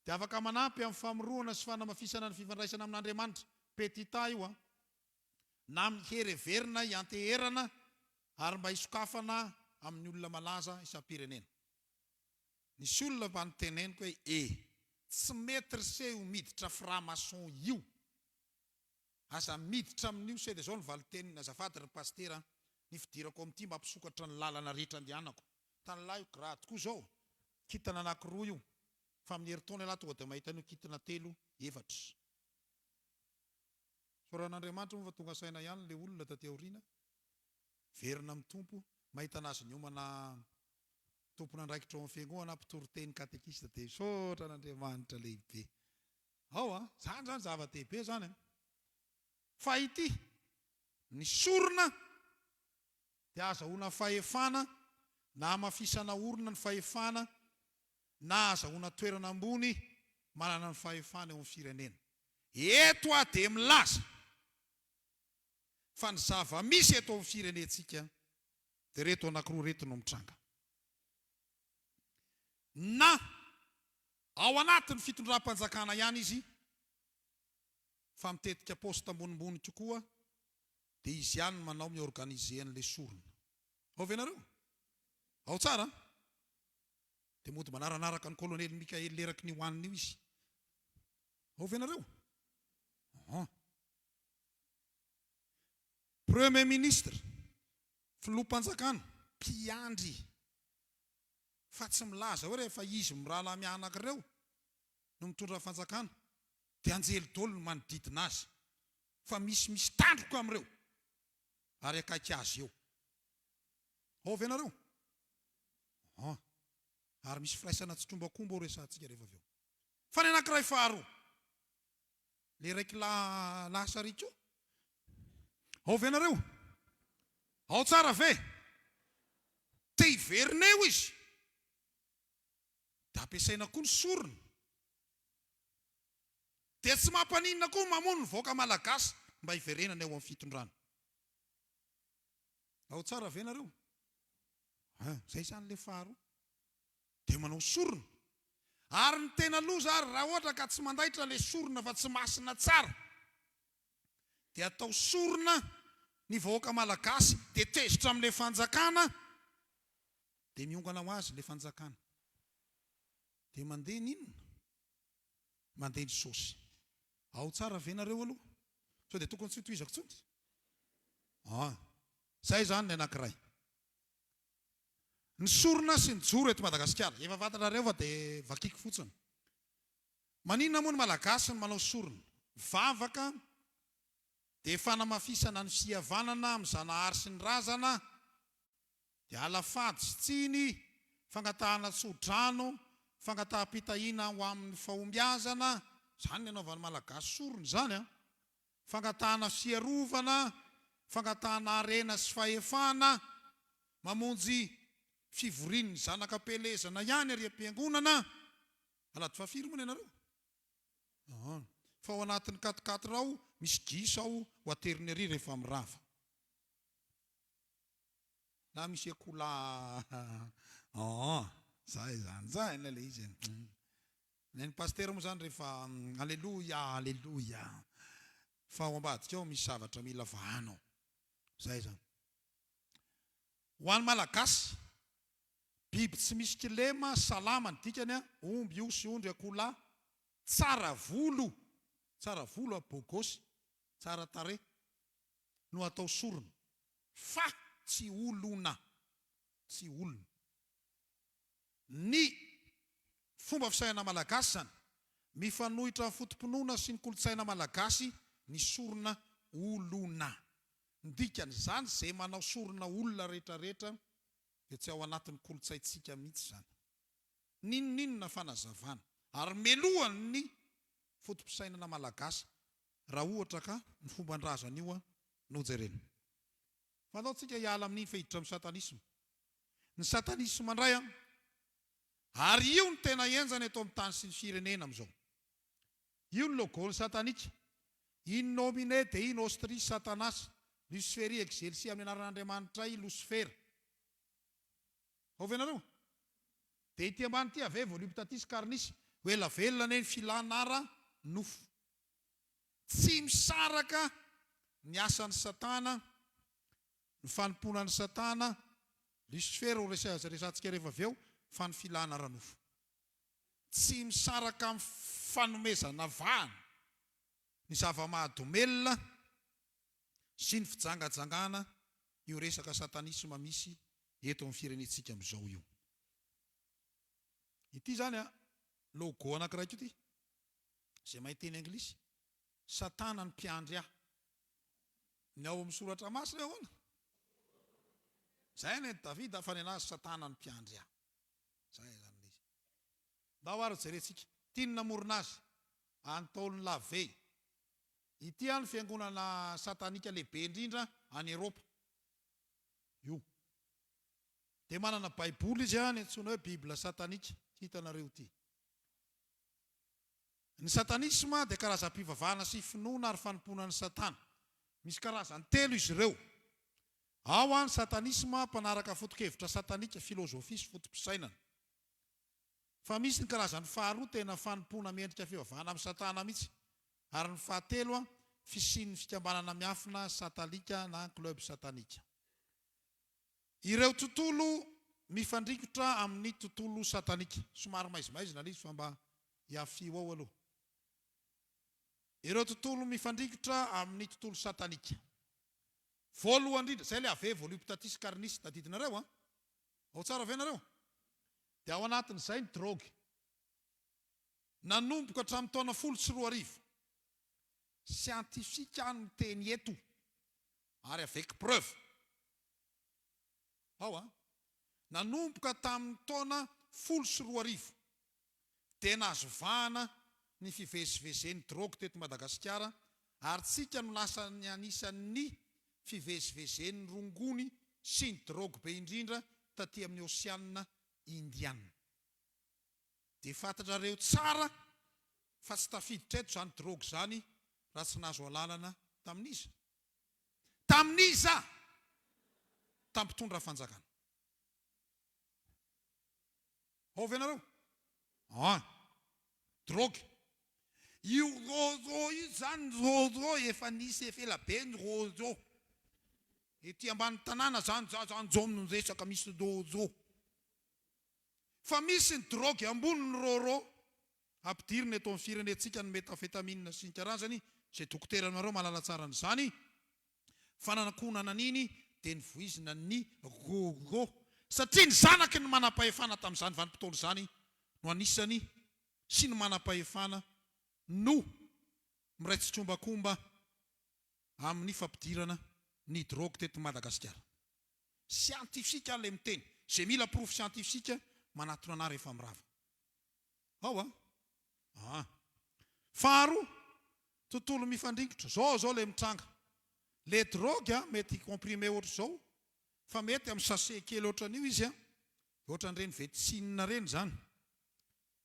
dia afaka manampy amin'ny famoroana sy fanamafisana ny fifandraisana amin'Andriamanitra petita io na mihereverina ianteherana ary mba hisokafana amin'ny olona malaza isam-pirenena. Nisy olona mba niteneniko hoe tsy mety seho miditra franc-maçon io aza miditra amin'io se dia zao ny valitenina azafady ry pastera ny fidirako amin'ity mba hampisokatra ny lalana rehetra andehanako tan'lahy io raha tokoa zao kitana anankiroa io fa amin'ny herintaona lahy tonga dia mahita an'io kitana 3 4 soran'Andriamanitra moa fa tonga saina ihany le olona taty aoriana verina amin'ny tompo mahita anazy niomana tompona andraikitra ao amin'ny fiangonana mpitoroteny katekista dia sotran'Andriamanitra lehibe zany zava-dehibe zany fa ity ny sorona dia azahoana fahefana na amafisana orona ny fahefana na azahoana toerana ambony manana ny fahefana eo amin'ny firenena. Eto dia milaza fa ny zava-misy eto amin'ny firenentsika dia reto anankiroa reto no mitranga. Na ao anatin'ny fitondram-panjakana ihany izy fa mitetika posta ambonimbony kokoa dia izy ihany manao miorganize an'ilay sorona. Ao venareo? Ao tsara? Dia mody manaranaraka ny kolonely Mikaely leraky ny hoaniny io izy. Ao venareo? Premier ministre, filoham-panjakana, mpiandry fa tsy milaza hoe rehefa izy mirahalahy mianakireo no mitondra fanjakana dia anjelidolo no manodidina azy fa misy tandroko amin'ireo ary akaiky azy eo. Ao venareo? Ary misy firaisana tsy trombakomba ao resantsika rehefa avy eo. Fa ny anankiray faharoa le raiky lasarika io. Ao venareo? Ao tsara ve? Te hiverina eo izy dia ampiasaina koa ny sorona dia tsy mampaninona koa mamono ny vahoaka malagasy mba hiverenana eo amin'ny fitondrana. Ao tsara venareo? Zay zany le faharoa dia manao sorona ary ny tena loza ary raha ohatra ka tsy mandaitra le sorona fa tsy masina tsara dia atao sorona ny vahoaka malagasy dia tezitra amin'ilay fanjakana dia miongana ho azy le fanjakana dia mandeha ninona? Mandeha ny sosy. Ao tsara venareo aloha sao dia tokony tsy hotohizako tsony. Zay zany ny anankiray. Ny sorona sy ny joro eto Madagasikara efa fantatrareo fa dia vakiky fotsiny. Maninona moa ny malagasy ny manao sorona? Vavaka dia fanamafisana ny fihavanana amin'ny zanahary sy ny razana dia alafady sy tsiny fangatahana tsodrano fangataham-pitahiana ho amin'ny fahombiazana zany ny anaovan'ny malagasy sorona zany fangatahana fiarovana fangatahana arena sy fahefana mamonjy fivorian'ny zanakam-pelezana ihany ary am-piangonana alady fahafiry moa ny ianareo fa ao anatin'ny 4 ao misy gisa ao ho ateriny ary rehefa mirava na misy akola zay zany le izy ny pastera moa zany rehefa aleloia fa ao ambadika ao misy zavatra mila vahanao zay zany. Ho an'ny malagasy biby tsy misy kilema salama ny dikany omby osy ondry akola tsara volo abogosy tsara tare no atao sorona fa tsy olona ny fomba fisaina malagasy zany mifanohitra amin'ny fotom-pinoana sy ny kolotsaina malagasy ny sorona olona ny dikany zany zay manao sorona olona rehetrarehetra dia tsy ao anatin'ny kolotsaintsika mihitsy zany. Ninona fanazavana ary melohany ny fotom-pisainana malagasy raha ohatra ka ny fomban-drazan'io no jerena. Fanaontsika hiala amin'iny fahiditra amin'ny satanisma. Ny satanisma indray ary io ny tena enjany eto amin'ny tany sy ny firenena amin'izao. io ny logony satanika. In nomine dia in ostri satanas luciferi exerci amin'ny anaran'Andriamanitra i Lucifera. Ovenareo? Dia ity ambany ity ave voluptatis carnis hoe la velona ny filanara nofo. Tsy misaraka ny asan'ny Satana, ny fanomponan'ny Satana, Lucifera ho resantsika rehefa avy eo fa ny filanara nofo. Tsy misaraka amin'ny fanomezana vahana ny zava-mahadomelona sy ny fijangajangana io resaka satanisma misy eto amin'ny firenentsika amin'izao io. Ity zany logo anankiray ity izay mahiteny anglisy, Satana ny mpiandry ahy. Ny ao amin'ny soratra masina ahoana? Zay ny Davida fa ny anazy Satana ny mpiandry ahy. Zay zany izy. Ndao ary jerentsika, tiany namorona azy, Anton Lavey. Ity any fiangonana satanika lehibe indrindra any Eropa. Io. Dia manana baiboly izy any antsoina hoe Bibla satanika. Hitanareo ity. Ny satanisma dia karazam-pivavahana sy finoana ary fanomponan'ny Satana. Misy karazany 3 izy ireo. Ao any satanisma mpanaraka foto-kevitra satanika, filozofia sy fotom-pisainana. Fa misy ny karazany faharoa tena fanompona mendrika fivavahana amin'ny Satana mihitsy. Ary ny fahatelo fisian'ny fikambanana miafina satalika na club satanika. Ireo tontolo mifandrikotra amin'ny tontolo satanika. Somary maizimaizina izy fa mba hiafio ao aloha. Ireo tontolo mifandrikotra amin'ny tontolo satanika. Voalohany indrindra, izay ilay ave voluptatis carnis tadidinareo ao tsara venareo. Dia ao anatin'izay ny drogue. Nanomboka hatramin'ny taona 14. Scientifique ny teny eto. Ary avec preuve. Ao nanomboka tamin'ny taona 14. Dia nazovahana ny fivezivezen'ny drogue teto Madagasikara, ary tsika no lasa ny anisan'ny fivezivezen'ny rongony sy ny drogue be indrindra taty amin'ny Oceana Indiana. Dia fantatrareo tsara fa tsy tafiditra eto zany drogue zany raha tsy nazo alalana tamin'iza. Tamin'iza! Tampitondra fanjakana. Ovenareo? Drogue. Io rozo io zany rozo efa nisy efa ela be ny rozo. Ety ambany tanàna zany zao no resaka misy rozo. Fa misy ny drogue ambony ny roro. Ampidirina eto amin'ny firenentsika ny metafetamine sy ny karazany, izay dokoteranareo malala tsara n'izany. Fanankonana an'iny dia ny voizina ny roro. Satria ny zanaky ny manam-pahefana tamin'izany vanim-potoana izany no anisany sy ny manam-pahefana no miraitsy trombakomba amin'ny fampidirana ny drogue teto Madagasikara. Scientifique ilay miteny. Izay mila proof scientifique manatona ana rehefa mirava. Ao Faharoa, tontolo mifandrikotra. Zao ilay mitranga. Le drogue mety comprimé ohatr' zao, fa mety amin'ny sachet kely ohatran'io izy ohatran'ireny vetsinina reny zany.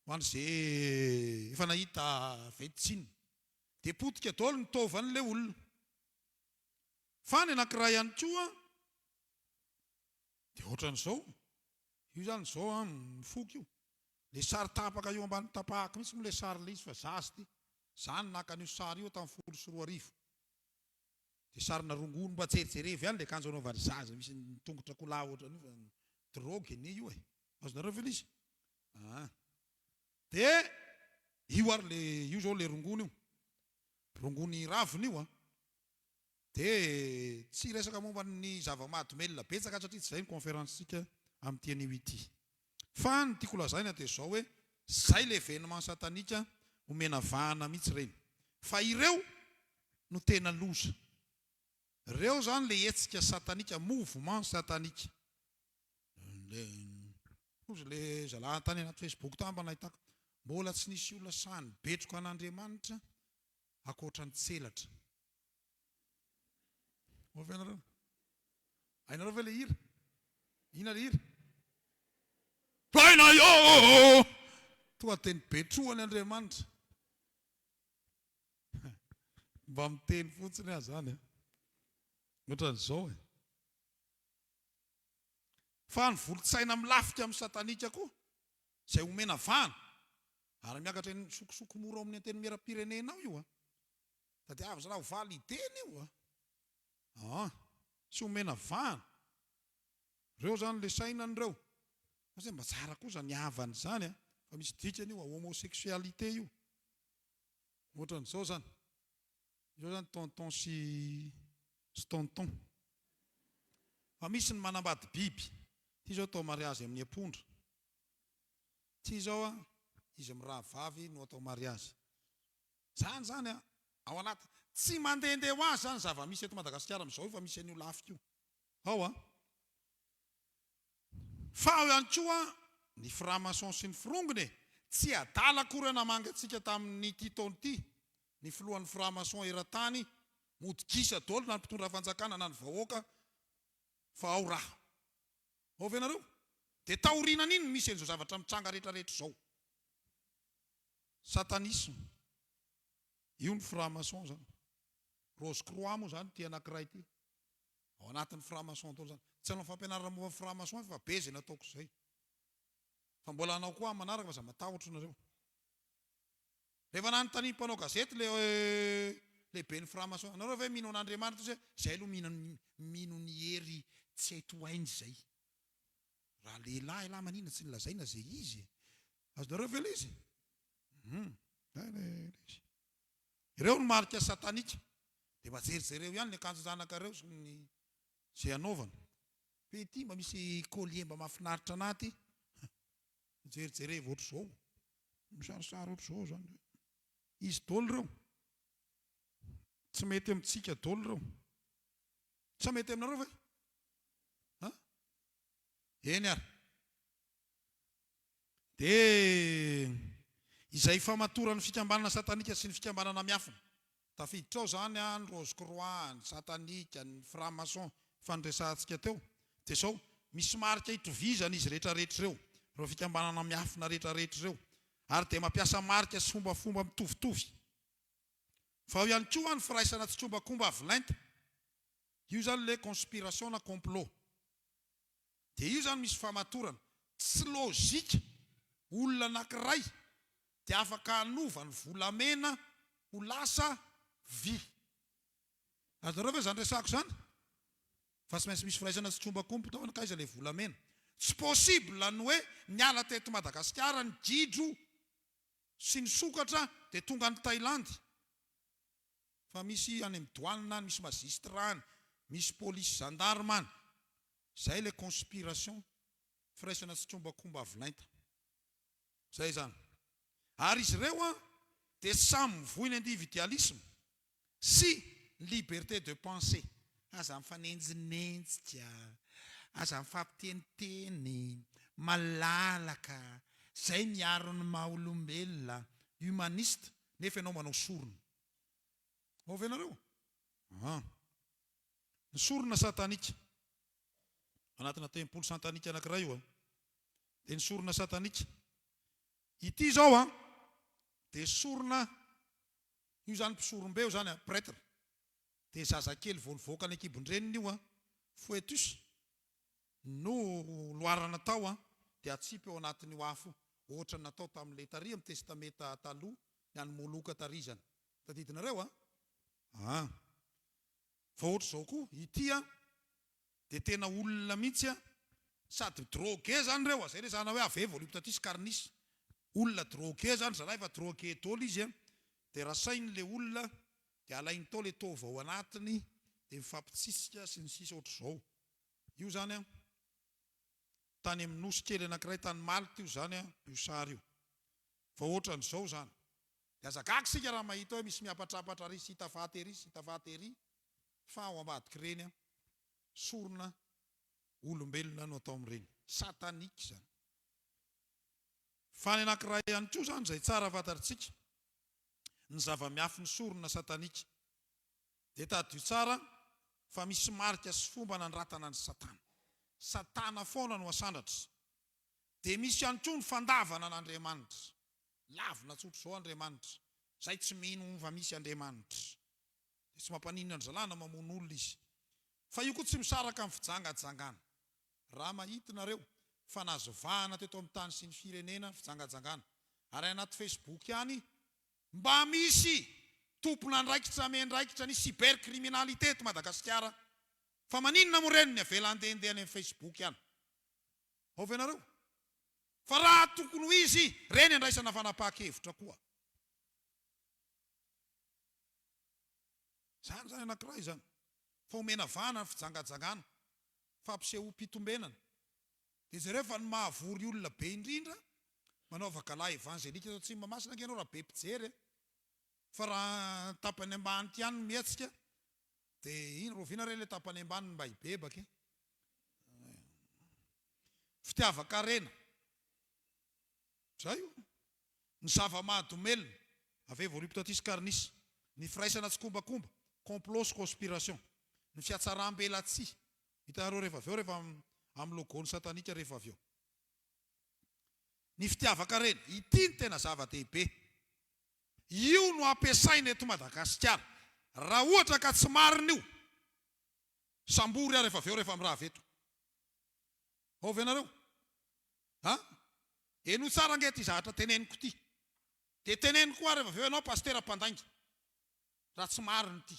Ho an'izay efa nahita vetsinina. Dia potika daholo ny tovan'ilay olona. Fa ny anankiray ihany koa dia ohatran'izao. Io zany zao mifoky io. Le sary tapaka io ambany tapahaka mihitsy le sary le izy fa zasy. Zany naka an'io sary io tamin'ny 14. Dia sarina rongony mba jerijerevy ihany le kanjo anaovan'ny zaza misy tongotra kola ohatran'io fa drogue ny io azonareo ve izy? Dia io zao le rongony io. Rongony raviny io dia tsy resaka momba ny zava-mahadomelona betsaka satria tsy izay ny conférentsika amin'ity anio ity. Fa ny tiako lazaina dia zao hoe zay le événement satanika omena vahana mihitsy reny. Fa ireo no tena loza. Ireo zany le hetsika satanika, mouvement satanika. Le zalahan-tany anaty Facebook tamba nahitako. Mbola tsy nisy olona sahany betroka an'Andriamanitra akoatra ny tselatra. Ovenareo? Ainareo ve le hira? Ina le hira? Aina io! Toa teny betroany Andriamanitra. mba miteny fotsiny azy zany ohatran'izao fa ny volotsaina milafika amin'ny satanika koa izay omena vana ary miakatra ny sokosoko mora amin'ny anteny mera-pirenenao io tadiavy zana valy iteny io sy omena vana reo zany le sainan'ireo fa mba tsara kosa ny havany zany fa misy dikany io homosexualité io ohatran'izao zany io zany tonton sy tonton fa misy ny manambady biby ty zao atao mariazy amin'ny apondra ty zao izy mirahavavy no atao mariazy zany ao anaty tsy mandehandeha ho azy zany zava-misy eto Madagasikara amin'izao fa misy an'io lafika io ao fa ao ihany koa ny franc-maçon sy ny firongony tsy adala akory namangy antsika tamin'ny ty taona ty ny filohan'ny franc-maçon eran-tany mody gisa daholo na ny mpitondra fanjakana na ny vahoaka fa ao raha ao venareo dia taoriana n'iny misy an'izao zavatra mitsanga rehetrarehetra izao satanisme io ny franc-maçon zany Rose Croix moa zany ty anankiray ty ao anatin'ny franc-maçon tao zany tsy hanao fampianarana momba ny franc-maçon fa be zay nataoko izay fa mbola anao koa manaraka fa za matahotra nareo rehefa nanontany mpanao gazety lehibe ny franc-maçon anareo ve mino an'Andriamanitra zay aloha mino ny hery tsy haito hainy zay raha lehilahy lahy manina tsy nilazaina zay izy azonareo ve le izy ireo ny marika satanika dia mba jerijereo ihany ny akanjo zanakareo sy ny zay anaovana pe ty mba misy collier mba mahafinaritra anaty jerijerevo ohatr'izao misarisary ohatr'izao zany izy daholo reo tsy mety amintsika daholo reo sa mety aminareo ve eny ary dia izay famatoran'ny fikambanana satanika sy ny fikambanana miafina tafiditra ao zany ny Rose Croix, ny satanika, ny franc-maçon fandresantsika teo dia zao misy marika itovizana izy rehetrarehetra reo reo fikambanana miafina rehetrarehetra reo ary dia mampiasa marika sy fombafomba mitovitovy fa ao ihany koa ny firaisana tsy kombakomba avilainta io zany le conspiration na complot dia io zany misy famatorana tsy lôzika olona anankiray dia afaka hanova ny volamena ho lasa vy azonareo ve zany resako zany fa tsy maintsy misy firaisana tsy kombakomba taona kaiza le volamena tsy possible ny hoe niala teto Madagasikara ny gidro sy ny sokatra dia tonga ny Thaïlande fa misy any amin'ny douane misy magistrany misy police gendarme zay le conspiration firaisana tsy kombakomba avilainta zay zany ary izy reo dia samy mivohy ny individualisme sy liberté de pensée aza mifanenjinenjika aza mifampiteniteny malalaka zay miaro ny maha-olombelona humaniste nefa ianao manao sorona ao venareo ny sorona satanika anatina tempolo satanika anankiray io dia ny sorona satanika ity zao dia sorona io zany mpisorom-beo zany prêtre dia zazakely voanivoaka ny ekibondreniny io foetus no loarana tao dia atsipy eo anatin'io afo ohatra natao tamin'ilay tary amin'ny testameta taloha ny any moloka tary zany tadidinareo fa ohatra zao koa ity dia tena olona mihitsy sady drogué zany reo zay le zana hoe avevoliptatis carnis olona drogué zany zanahy fa drogué daholo izy dia rasainy le olona dia alainy tao le tova ao anatiny dia mifampitsisika sy ny sisa ohatr'izao io zany tany amin'ny nosy kely anankiray tany Malte io zany io sary io fa ohatran'izao zany dia azagaky sika raha mahita hoe misy miapatrapatra ry sy hitafaty ery fa ao ambadiky reny sorona olombelona no atao amin'ireny satanika zany fa ny anankiray ihany koa zany zay tsara fantatritsika ny zava-miafy ny sorona satanika dia tadio tsara fa misy marika sy fomba nanratana ny satana foana no asandatra dia misy ihany koa ny fandavana an'Andriamanitra lavina tsotra izao Andriamanitra zay tsy mino fa misy Andriamanitra Tsy mampaninana zalana mamono olona izy. Fa io koa tsy misaraka amin'ny fijangajangana. Raha mahitinareo fa nazovahana teto amin'ny tany sy ny firenena fijangajangana. Ary anaty Facebook ihany mba misy tompona andraikitra mendraikitra ny cybercriminalité eto Madagasikara. Fa maninona mo reny ny avelandehandehany amin'ny Facebook ihany. Ao venareo? Fa raha tokony ho izy reny andraisana fanapahan-kevitra koa. Zany anankiray zany. Fa omena vana ny fijangajangana. Fampiseho pitombenana. Dia zareo fa ny mahavory olona be indrindra manaova gala evangelika eto Tsimbamasina ianao raha be mpijery. Fa raha tapany ambany ty ihany mietsika dia ino roviana reny le tapany ambany mba hibebaka. Fitiavaka-rena. Zay io. Ny zava-mahadomelina. Avy voluptatis carnis. Ny firaisana tsy kombakomba. Complot sy conspiration. Ny fiatsaram-belatsia. Hitareo rehefa avy eo rehefa amin'ny logony satanika rehefa avy eo. Ny fitiavaka-rena. Ity ny tena zava-dehibe. Io no ampiasaina eto Madagasikara. Raha ohatra ka tsy marina io, sambory rehefa avy eo rehefa amin'ny raha veto. Ao venareo? Eno tsara nge ty zahatra teneniko ty. Dia teneniko rehefa avy eo ianao pastera mpandainga. Raha tsy marina ty.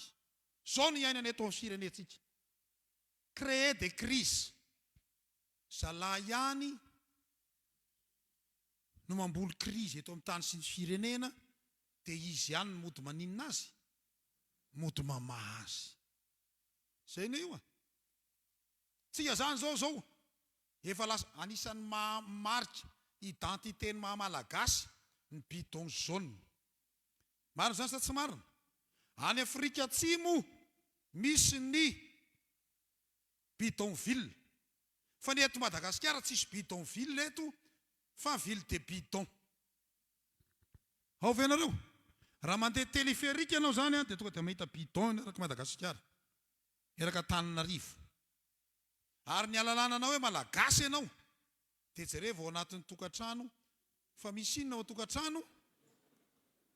Zao ny iainana eto amin'ny firenentsika. Créer des crises. Zalahy ihany no mamboly crise eto amin'ny tany sy ny firenena. Dia izy ihany no mody maninona azy? Mody mamaha azy. Zay ne io a. Tsika zany zao. Efa lasa anisan'ny marika identitény maha-malagasy ny bidon jaune. Marina zany sa tsy marina? Any Afrika Atsimo misy ny bidonville. Fa ny eto Madagasikara tsisy bidonville eto fa ville de bidon. Ao venareo? Raha mandeha téléphérique ianao zany dia tonga dia mahita bidon eraka Madagasikara. Eraka Antananarivo. Ary ny alalana hoe malagasy ianao. Dia jereo vao anatin'ny tokantrano. Fa misy inona ao tokantrano?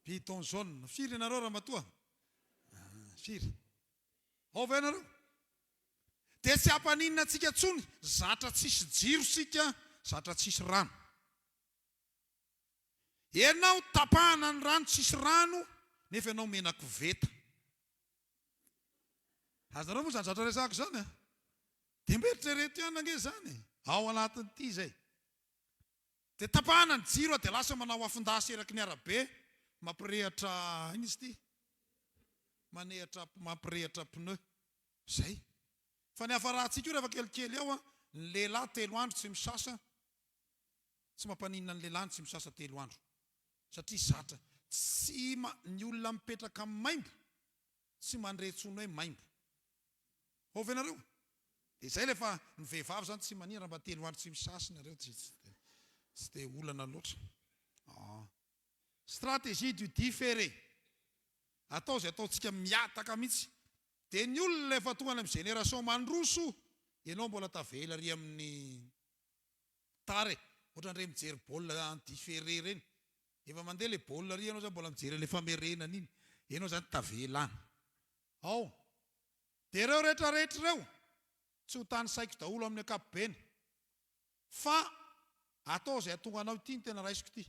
Bidon jaune. Firy ianareo raha matoa? Firy. Ao venareo? Dia tsy hampaninina antsika tsony. Zatra tsisy jiro sika, zatra tsisy rano. Ianao tapahana ny rano tsisy rano, nefa ianao mena koveta. Azanao moa zany zatra resako zany a. Dia mberitrereto ihany ange zany. Ao anatin'ity zay. Dia tapahana ny jiro dia lasa manao afindasy eraky ny arabe, mampirehatra, ino izy ity? Mampirehatra pneu. Zay. Fa ny hafarahantsika io rehefa kelikely ao, ny lehilahy 3 andro tsy misasa. Tsy mampaninina ny lehilahy tsy misasa 3 andro. Satria zatra. Tsy ny olona mipetraka amin'ny maimbo, tsy mandretsona hoe maimbo. Ao venareo? Dia izay rehefa ny vehivavy zany tsy manira mba 3 andro tsy misasa nareo tsy dia olana loatra. Stratégie du différé. Atao izay ataontsika miataka mihitsy. Dia ny olona efa tonga amin'ny génération mandroso, ianao mbola tavela ry amin'ny tare. Ohatran'ireny mijery baolina différé reny. Efa mandeha le baolina ry ianao zany mbola mijery le famerenana iny. Ianao zany tavelana. Ao. Dia ireo rehetrarehetra ireo tsy ho tany saiko daholo amin'ny ankapobeny. Fa atao izay atonga anao ity ny tena raisiko ity.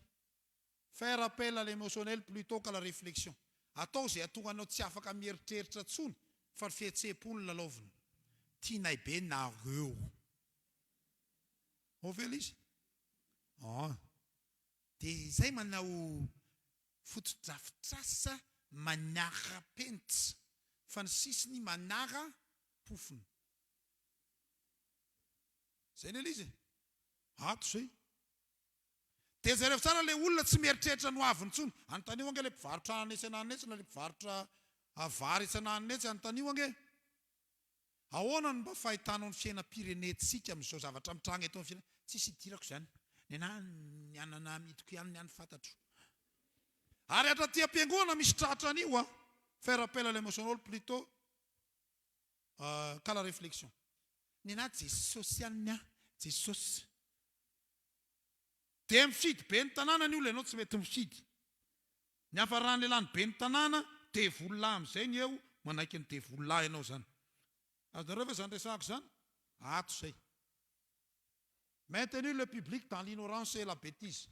Faire appel à l'émotionnel plutôt qu'à la réflexion. Atao izay atonga anao tsy afaka mieritreritra tsony, fa ny fihetseham-po ny lalaovina. Tianay be nareo. Ao ve izy? Dia izay manao fotodrafitrasa manara penitra, fa ny sisiny manara pofina. Zay ne izy? Ato zay. Dia zay rehefa tsara le olona tsy mieritreritra no avy ntsony. Anontanivo ange le mpivarotra anetsananetsy na le mpivarotra vary itsananetsy anontanivo ange. Ahoana no mba fahitanao ny fiainam-pirenetsika amin'izao zavatra mitranga eto amin'ny firenena? Tsisy idirako zany. Ny anana midiko ihany ny any fantatro. Ary atraty am-piangonana misy tratra an'io faire appel à l'émotionnel plutôt qu'à la réflexion. Ny anahy Jesosy ihany Jesosy. Dia mifidy be ny tanàna ny olona, ianao tsy mety mifidy. Ny hafarany lehilahy be ny tanàna, dia vola amin'izay ny eo, manaiky ny devoly ianao zany. Azonareo ve zany resako zany? Ato zay. Maintenez le public dans l'ignorance et la bêtise.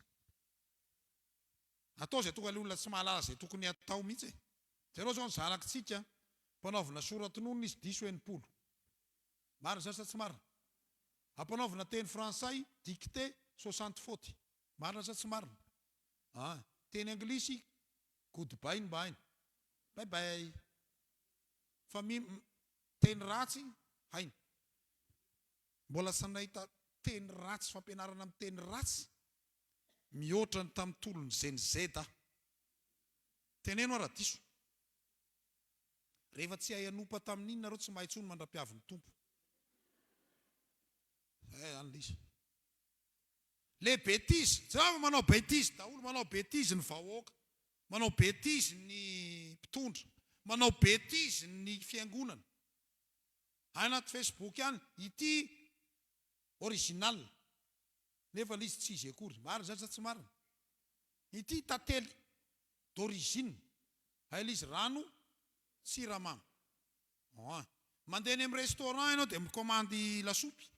Atao zay tonga le olona tsy mahalala zay tokony atao mihitsy. Zareo zao ny zanakitsika mpanaovina soratin'olona izy diso enimpolo. Marina zany sa tsy marina? Ampanaovina teny fransay dicté 60 fautes. Marina sa tsy marina? Teny anglisy goodbye mba hainy. Bye bye. Fa teny ratsy hainy. Mbola tsy nahita teny ratsy fampianarana amin'ny teny ratsy mihoatra ny tamin'ny tolony zenizeda. Teneno ara diso. Rehefa tsy hay anompa tamin'iny nareo tsy mahay intsony mandra-piavin'ny tompo. An'lisy. Le bêtise, tsy manao bêtise, daolo manao bêtise ny vahoaka, manao bêtise ny mpitondra, manao bêtise ny fiangonana. Anaty Facebook ihany, ity original, nefa l'izy tsy izy akory. Marina zany sa tsy marina? Ity tantely d'origine, l'izy rano siramamy. Mandeha any amin'ny restaurant ianao dia mikomandy lasopy,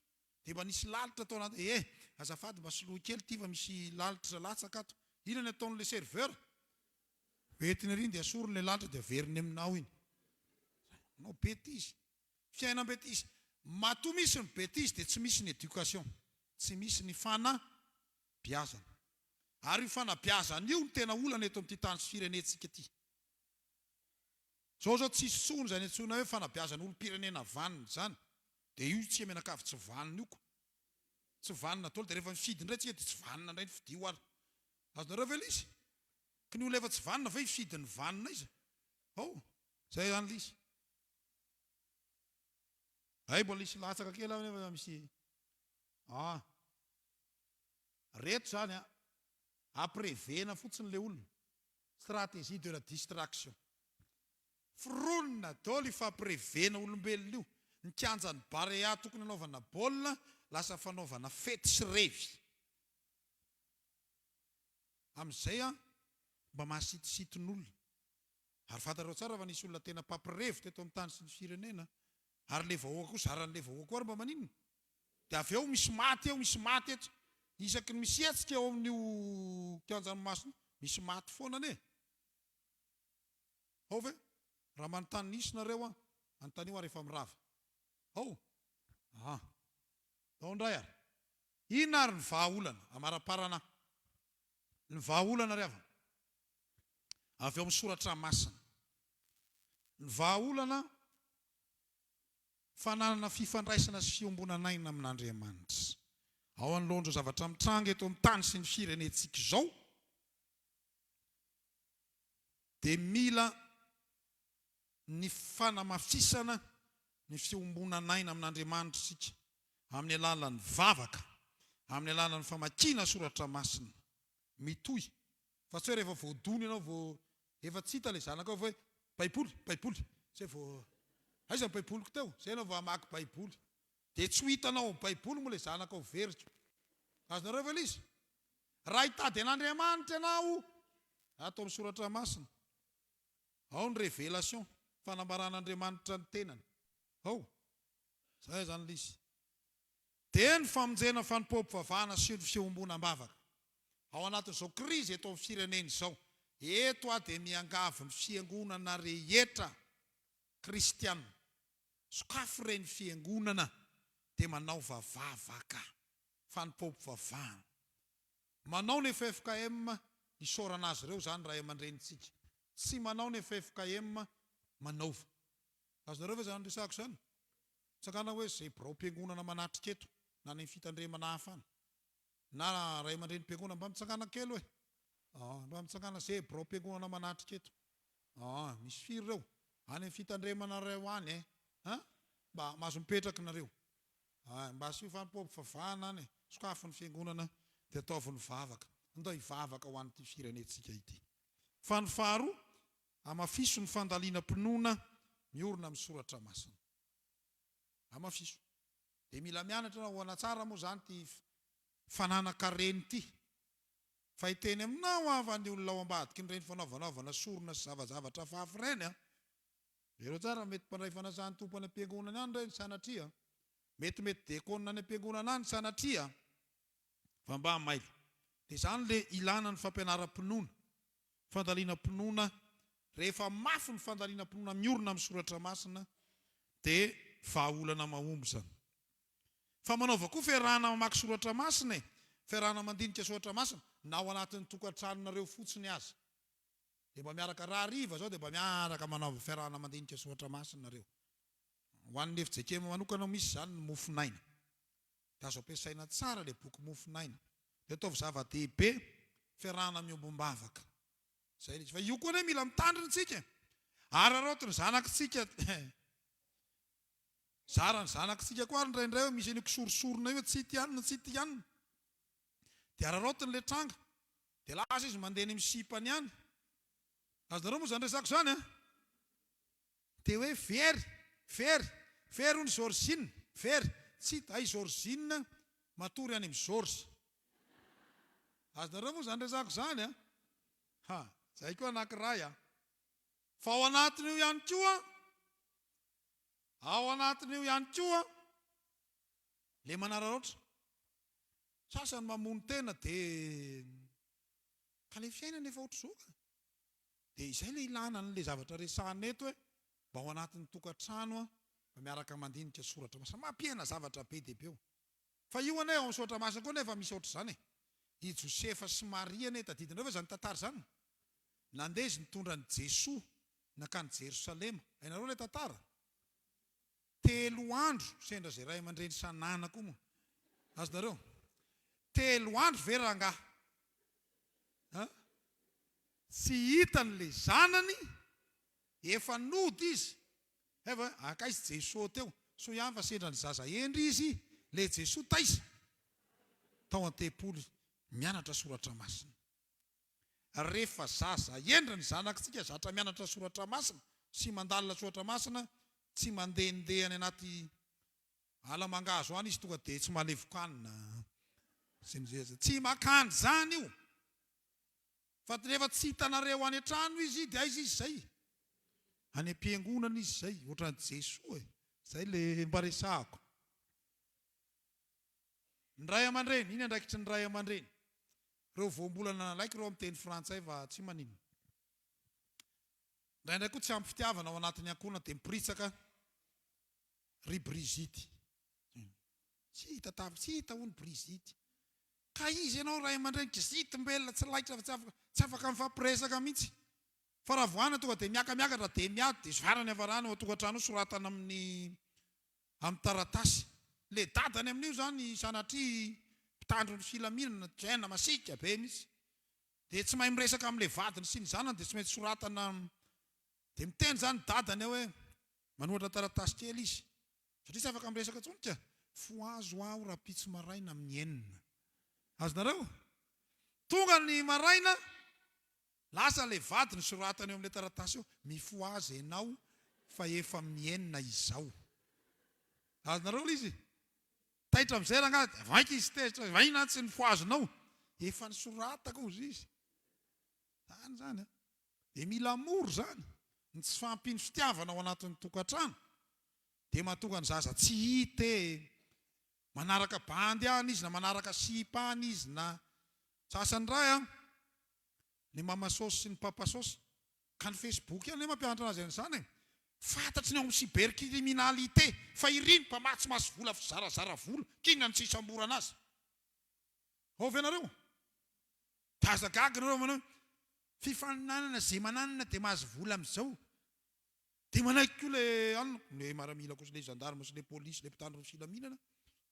dia mba nisy lalitra atao anaty. Azafady mba soloa kely ty fa misy lalitra latsaka ato. Inona ny ataon'le serveur? Entiny riny dia asorony le lalitra dia averiny aminao iny. Manao bêtise. Fiainam-bêtise. Matoa misy ny bêtise dia tsy misy ny éducation. Tsy misy ny fanabeazana. Ary io fanabeazana io ny tena olana eto amin'ity tany sy firenentsika ity. Zao tsisy tsony zany antsona hoe fanabeazana olo-pirenena vanina zany. Dia io tsy menakavy tsy vanina io. Tsy vanina tolo dia rehefa mifidy indray tsika dia tsy vanina indray ny fidio ary. Azonareo ve izy? Ka ny olona efa tsy vanina fa hifidy ny vanina izy. Zay zany izy. Mbola misy latsaka kely nefa misy. Reto zany aprevena fotsiny le olona. Stratégie de la distraction. Fronina daholo ifamprevena olombelona io. Ny kianjan'ny barea tokony anaovana baolina lasa fanaovana fety sy revy. Amin'izay mba mahasitositon'olona. Ary fantareo tsara fa nisy olona tena pampirevy teto amin'ny tany sy ny firenena. Ary le vahoaka koa zaran'le vahoaka ary mba maninona. Dia avy eo misy maty eto. Isaky ny misy hetsika eo amin'io kianjan'ny masina misy maty foana ane. Ve? Raha manontany nisy nareo anontany io ary efa mirava. Indray ary. Inona ary ny vahaolana? Amara-parana. Ny vahaolana ry avana. Avy eo amin'ny soratra masina. Ny vahaolana fananana fifandraisana sy fiombonanaina amin'Andriamanitra. Ao an'ilondro zavatra mitranga eto amin'ny tany sy ny firenentsika izao. Dia mila ny fanamafisana ny fiombonanaina amin'Andriamanitra isika amin'ny alalan'ny vavaka, amin'ny alalan'ny famakiana soratra masina. Mitohy. Fa tsy hoe rehefa voadony ianao efa tsy hita ilay zanaka hoe baiboly. Zay vao aiza ny baiboliko teo? Zay ianao vao hamaky baiboly. Dia tsy ho hitanao baiboly moa ilay zanaka ao verika. Azonareo ve izy? Raha hitady an'Andriamanitra ianao, atao amin'ny soratra masina. Ao ny révélation, fanambaran'Andriamanitra ny tenany. Zay zany izy. Dia ny famonjena fanimpom-pivavahana sy ny fiombonam-bavaka. Ao anatin'izao krizy eto amin'ny firenena izao. Eto dia miangavy ny fiangonana rehetra kristiana. Sokafy ireny fiangonana dia manao vavavaka fanimpom-pivavahana. Manao ny FFKM isaorana azy ireo zany raha aman-drenitsika. Tsy manao ny FFKM manaova. Azonareo ve zany resako zany? Tsakana hoe zay birao-piangonana manatrika eto na ny fitandremana hafa any. Na ray aman-dreny mpiangonana mba mitsangana kely hoe. Mba mitsangana zay birao-piangonana manatrika eto. Misy firy ireo. Any amin'ny fitandremana reo any mba mahazo mipetraka nareo. Mba sy fanimpom-pivavahana any. Sokafo ny fiangonana dia ataovy ny vavaka. Andao hivavaka ho an'ity firenentsika ity. Fa ny faharoa, amafiso ny fandaliana-pinoana miorina amin'ny soratra masina. Amafiso. Dia mila mianatra ho anatsara moa zany ty fananakareny ity. Fa hiteny aminao avy ny olona ao ambadiky ny reny fanaovanaovana sorona sy zavazavatra hafahafa ireny. Ero tsara mety mpandray fanasany tompo any am-piangonana any ireny sanatria mety dekona any am-piangonana any sanatria fa mba mailo. Dia izany le ilana ny fampianaram-pinoana, fandaliana-pinoana. Rehefa mafy ny fandaliana-pinoana miorina amin'ny soratra masina dia vahaolana mahomby zany. Fa manaova koa fiarahana mamaky soratra masina, fiarahana mandinika soratra masina na ao anatin'ny tokantranonareo fotsiny aza. Dia mba miaraka raha riva zao dia mba miaraka manao fiarahana mandinika soratra masina nareo. Ho an'ny efi-jekema manokana misy izany ny mofinaina. Dia azo ampiasaina tsara ilay boky mofinaina. Dia ataovy zava-dehibe fiarahana miombom-bavaka. Zay izy. Fa io koa ne mila mitandrina tsika. Araroty ny zanakitsika. Zara ny zanakitsika koa ary indraindray misy an'io kisorosorona io tsy ity ihany, tsy ity ihany. Dia araroty ny le tranga. Dia lasa izy mandeha ny misipany ihany. Azonareo moa zany resako zany a. Dia hoe very hono Georgine, very, tsy hita ay Georgine matory any amin'ny George. Azonareo moa zany resako zany a. Zay koa anankiray a. Fa ao anatin'io ihany koa, le manararoatra. Sasany mamono tena dia ka le fiainana efa ohatr' izao ka. Dia izay le ilana an'le zavatra resahana eto hoe mba ao anatin'ny tokantrano mba miaraka mandinika soratra masina. Mampiaina zavatra be dia be eo. Fa io ane ao amin'ny soratra masina koa nefa misy ohatr' izany. I Josefa sy Maria ane tadidinareo fa zany tantara zany. Nandeha izy nitondra ny Jesoa nakany Jerosalema. Hainareo le tantara? 3 andro sendra zay ray aman-dreny sanana koa moa. Azonareo? 3 andro ve rangahy? Tsy hitany le zanany, efa nody izy. Efa akaizy Jesoa teo. So ihany fa sendra ny zaza endry izy, le Jesoa taisa. Tao an-tempoly mianatra soratra masina. Rehefa zaza endry ny zanakitsika zatra mianatra soratra masina, sy mandalina soratra masina, tsy mandehandeha any anaty ala-mangazo any izy tonga dia tsy malevokanina. Tsy makany zany io. Fa rehefa tsy hitanareo any an-trano izy dia aiza izy zay? Any am-piangonana izy zay, ohatran'ny Jesoa. Zay le mba resahako. Ny ray aman-dreny, iny andraikitry ny ray aman-dreny. Reo voambolana nalaika reo amin'ny teny frantsay fa tsy manino. Indraindray koa tsy ampy fitiavana ao anatin'ny ankohona dia mipiritsaka ry Brigitte. Tsy hita hono Brigitte. Ka izy ianao ray aman-dreny kisitim-belona tsy laitra fa tsy afaka mifampiresaka mihitsy. Fa raha voana tonga dia miakamiakatra dia miady dia soarany avarany ao an-tokantrano soratana amin'ny taratasy. Le dadany amin'io zany sanatria mpitandro ny filaminana jaina masika be mihitsy. Dia tsy mahay miresaka amin'ilay vadiny sy ny zanany dia tsy maintsy soratana. Dia miteny zany dadany hoe manohatra taratasy kely izy. Satria tsy afaka miresaka tsonika. Foazo aho rapitso maraina mienina. Azonareo? Tonga ny maraina, lasa le vadiny soratany eo amin'ilay taratasy eo, mifoazy ianao fa efa mienina izao. Azonareo izy? Taitra amin'izay rangahy, vaika izy tezitra, vaina tsy ny foazonao. Efa ny soratako izy izy. Zany. Dia mila moro zany. Ny tsy fampiny fitiavana ao anatin'ny tokantrano. Dia mahatonga ny zaza tsy hita manaraka bandy any izy na manaraka sipany izy na sasany ray ny mamasosy sy ny papasosy. Ka ny Facebook ihany mampianatra azy an'izany. Fantatry ny ao amin'ny cybercriminalité fa iriny mpamatsy maso vola zarazara vola kinona ny sisamborana azy. Ovy ianareo? Tazagaginareo manao fifaninanana zay mananana dia mahazo vola amin'izao. Dia manaiky koa le maramila koa sy le gendarme sy le polisy le mpitandro ny filaminana.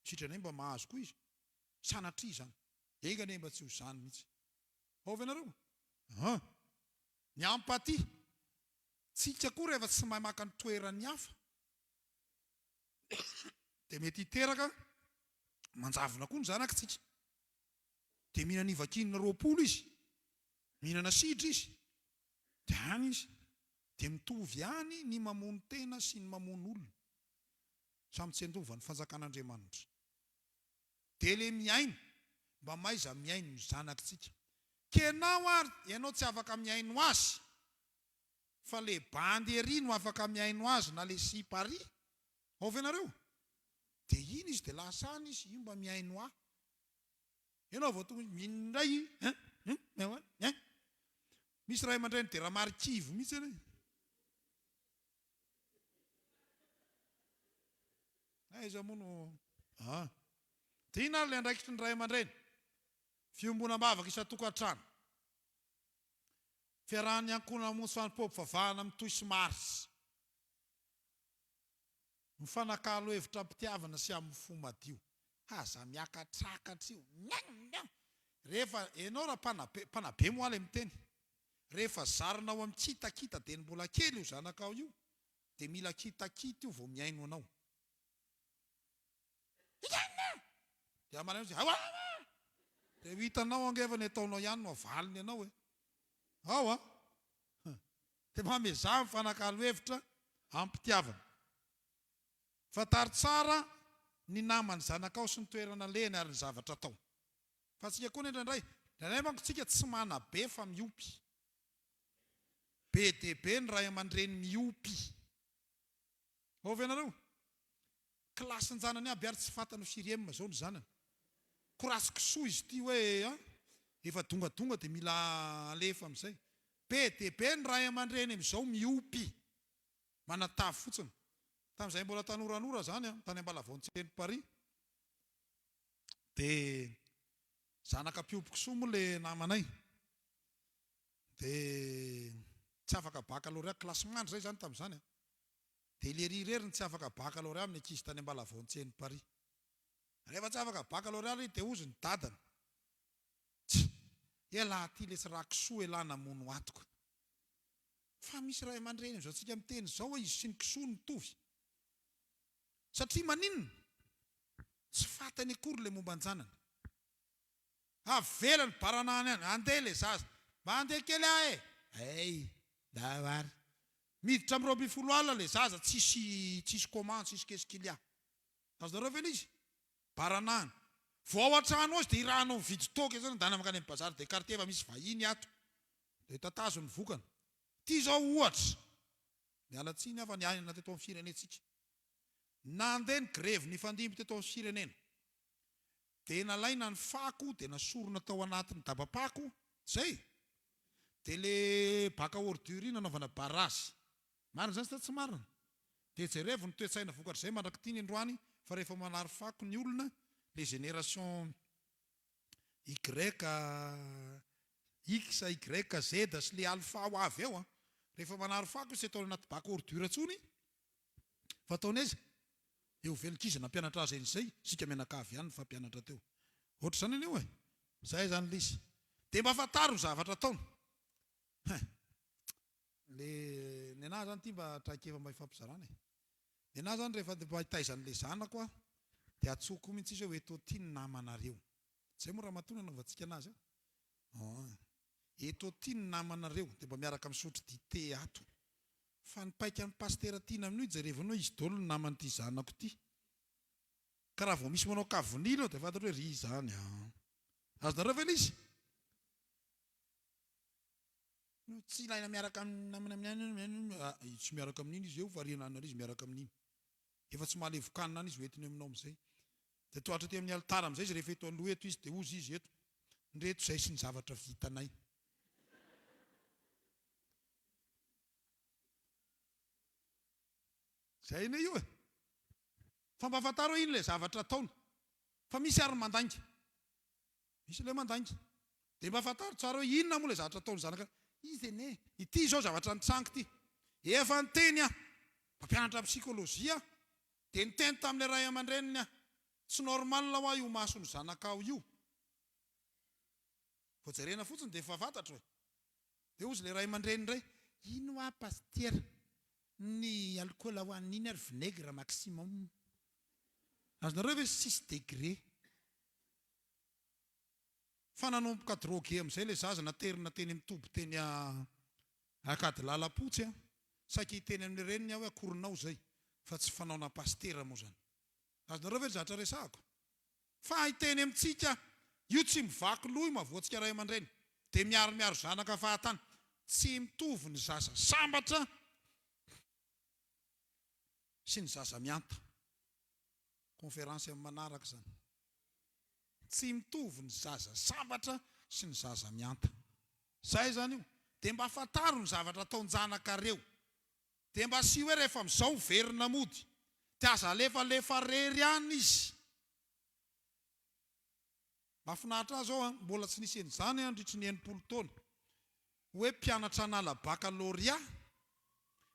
Sitrany mba mahazo koa izy. Sanatria zany. Engany mba tsy ho zany mihitsy. Ovy ianareo? Ny ampaty. Tsika koa rehefa tsy mahay maka ny toerany hafa. Dia mety hiteraka manjavona koa ny zanakitsika. Dia mihinana ivakinina 20 izy. Mihinana sidra izy. Dia any izy. Dia mitovy ihany ny mamono tena sy ny mamono olona. Samy tsy andova ny fanjakan'Andriamanitra. Dia le miaino, mba maiza miaino ny zanakitsika. Kenao ary, ianao tsy afaka miaino azy. fa le bandy ery no afaka miaino azy na le sipary ao ianareo dia iny izy dia lasana izy io mba miaino ahy ianao vao tonga minindray misy ray aman-dreny dia raha marikivo mihitsy eny aiza moa no dia ina ary le andraikitry ny ray aman-dreny fiombonam-bavaka isa-tokantrano fiarahany ankohona monsy fanompoam-pivavahana mitoy sy marsy mifanakalo hevitra mpitiavana sy amin'ny fo madio aza miakatrakatra io rehefa ianao raha mpanabe moaly miteny rehefa zarinao amin'ny kitakita dia ny mbola kely io zanakao io dia mila kitakita io vao miaino anao dia manao izy dia hitanao angevany ataonao ihany no avaliny ianao ao dia mamezaha mifanakalo hevitra ampitiavana fatary tsara ny namany zanakao sy ny toerana leny ary ny zavatra atao fa tsika koa indraindray manko tsika tsy mana be fa miopy be dia be ny ray aman-dreny miopy ovy ianareo klasy ny zanany aby ary tsy fantany siriema zao ny zanany korasikisoa izy ty hoe efa dongadonga dia mila alefa amin'izay be dia be ny ray aman-dreny amin'izao miopy manatavy fotsiny tamin'izay mbola tanoranora zany tany Ambalavontseny Paris dia zanaka mpiopy-kisoa moa le namanay dia tsy afaka bakalorea klasy mandry zay zany tamin'izany dia le rireriny tsy afaka bakalorea amin'ny ankizy tany Ambalavontseny Paris rehefa tsy afaka bakalorea ry dia ozy ny dadany elahy ty le tsy rakisoa elana mono atoko fa misy ray aman-dreny izao tsika miteny zao hoe izy sy ny kisoa ny mitovy satria maninona tsy fantany akory le momba ny-janany avelany baranany any andeha le zaza mba andeha kely ay davary miditra amin'ny 20 alina le zaza tsisy commande tsisy keskilia azonareo ve izy baranany vao ao an-trano azy dia irahanao mividy toka zany dana makany amin'ny bazary dia quartier fa misy vahiny ato dia tatazo ny vokana ty zao ohatra mialatsiny afa ny anina teto amin'ny firenentsika nandeha ny grevy ny fandimby teto amin'ny firenena dia nalaina ny fako dia nasorona tao anatin'ny dabapako zay dia le baka ordure nanaovana barazy marina zany sy tsy marina dia jerevy ny toetsaina vokatra zay mandrakity ny androany fa rehefa manary fako ny olona le génération Y X Y Z sy le alpha ho avy eo rehefa manary fako sy atao anaty baka ordure tsony fa ataony aiza eo velokizana mpianatra azy en'izay sika mianakavy ihany fa mpianatra teo ohatra zany eny eo zay zany le izy dia mba fataro ny zavatra ataony le ny anahy zany ty mba traikefa mba ifampizarana ny anahy zany rehefa mba hitaizan'le zanako dia atsoko mihitsy izy hoe eto ty ny namanareo zay moa raha matona anaovantsika anazy eto ty ny namanareo dia mba miaraka misotro dite ato fa nipaika ny pastera tiana amin'io jerevanao izy dolo ny naman'ity zanako ty ka raha vao misy manao kavonilo dia fantatra hoe ry zany azonareo ve izy tsy ilaina miaraka amin'ny tsy miaraka amin'iny izy eo fa rianana izy miaraka amin'iny efa tsy mahalevokanina any izy hoentiny aminao amin'izay dia toatra ty amin'ny altara amin'izay izy rehefa eto aloha eto izy dia ozy izy eto nreto izay sy ny zavatra vitanay zay ine io fa mba fataro iny le zavatra ataony fa misy ary mandainga misy le mandainga dia mba fataro tsara hoe inona moa le zavatra ataony zanaka izy ene ity zao zavatra nitsangy ty efa nyteny mpampianatra psikolojia dia niteny tamin'le ray aman-dreniny tsy normal ho aho io masony zanakao io vao jerena fotsiny dia efa fantatra hoe dia ozy le ray aman-dreny indray ino pastiera ny alcool ho an'iny ary vinaigre maximum azonareo hoe 6 degré fa nanomboka drogue amin'izay le zaza naterina teny mitoby teny akady lalapotsy saika hiteny amin'ny reniny hoe akorinao zay fa tsy fanaona pastera moa zany azonareo ve zatra resahako fa hiteny amintsika io tsy mivaky loha io mavoatsika ray aman-dreny dia miaro zanaka fahatany tsy mitovy ny zaza sambatra sy ny zaza mianta. Konferansy amin'ny manaraka zany. Tsy mitovy ny zaza sambatra sy ny zaza mianta. Zay zany io. Dia mba fantaro ny zavatra ataon-janakareo. Dia mba sy hoe rehefa amin'izao verina mody. Dia aza alefa rery ihany izy. Mahafinaritra azy ao mbola tsy nisy an'izany andritry ny 90 taona. Hoe mpianatra nala bakaloria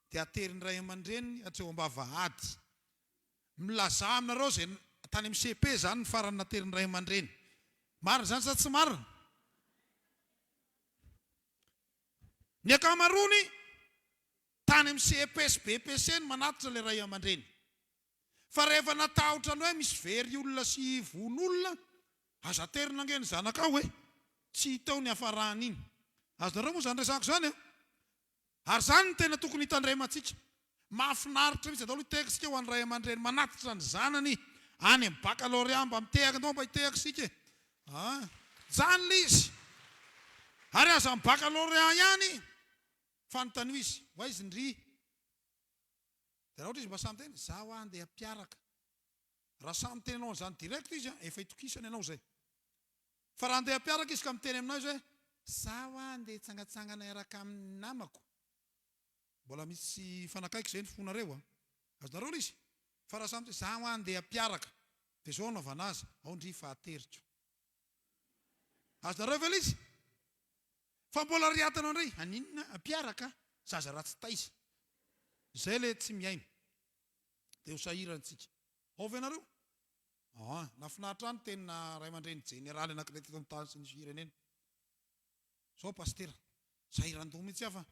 dia aterin' ray aman-dreny hatreo am-bavahady. Milaza aminareo izay tany amin'ny CP zany ny farany naterin' ray aman-dreny. Marina zany sa tsy marina? Ny akamarony tany amin'ny CP sy BPC ny manatitra ilay ray aman-dreny. Fa rehefa natahotra ny hoe misy very olona sy von'olona, aza aterina angeny zanaka hoe tsy tao ny hafarahany iny. Azonareo moa zany resako zany. Ary zany ny tena tokony hitandremantsika. Mahafinaritra mihitsy atao tekisika ho an'ny ray aman-dreny manatitra ny zanany any amin'ny bakaloria mba mitehaka mba hitehaka sika. Jany le izy. Ary aza amin'ny bakaloria ihany fanontaniana izy, ho izy ndry. Dia raha ohatra izy mba samy teny, zaho andeha hampiaraka. Raha samy tenenao an'izany direct izy, efa hitokisana ianao zay. Fa raha andeha hampiaraka izy ka miteny aminao izy hoe, zaho andeha hitsangatsangana iaraka amin'ny namako. Mbola misy fanakaiky izay ny fonareo. Azonareo izy. Fa raha samy teny, zaho andeha hampiaraka. Dia izao anaovana azy, ao ndry fahateritra. Azonareo ve izy? Fa mbola riatanao indray, aninona hampiaraka, zaza ratsy taiza. Izay le tsy miaina. Dia ho sahirantsika. Ao venareo? Nafinaritra any tena ray aman-dreny jeneraly anankiray teto amin'ny tany sy ny firenena. Zao pastera, sahiran-doha mihitsy afa.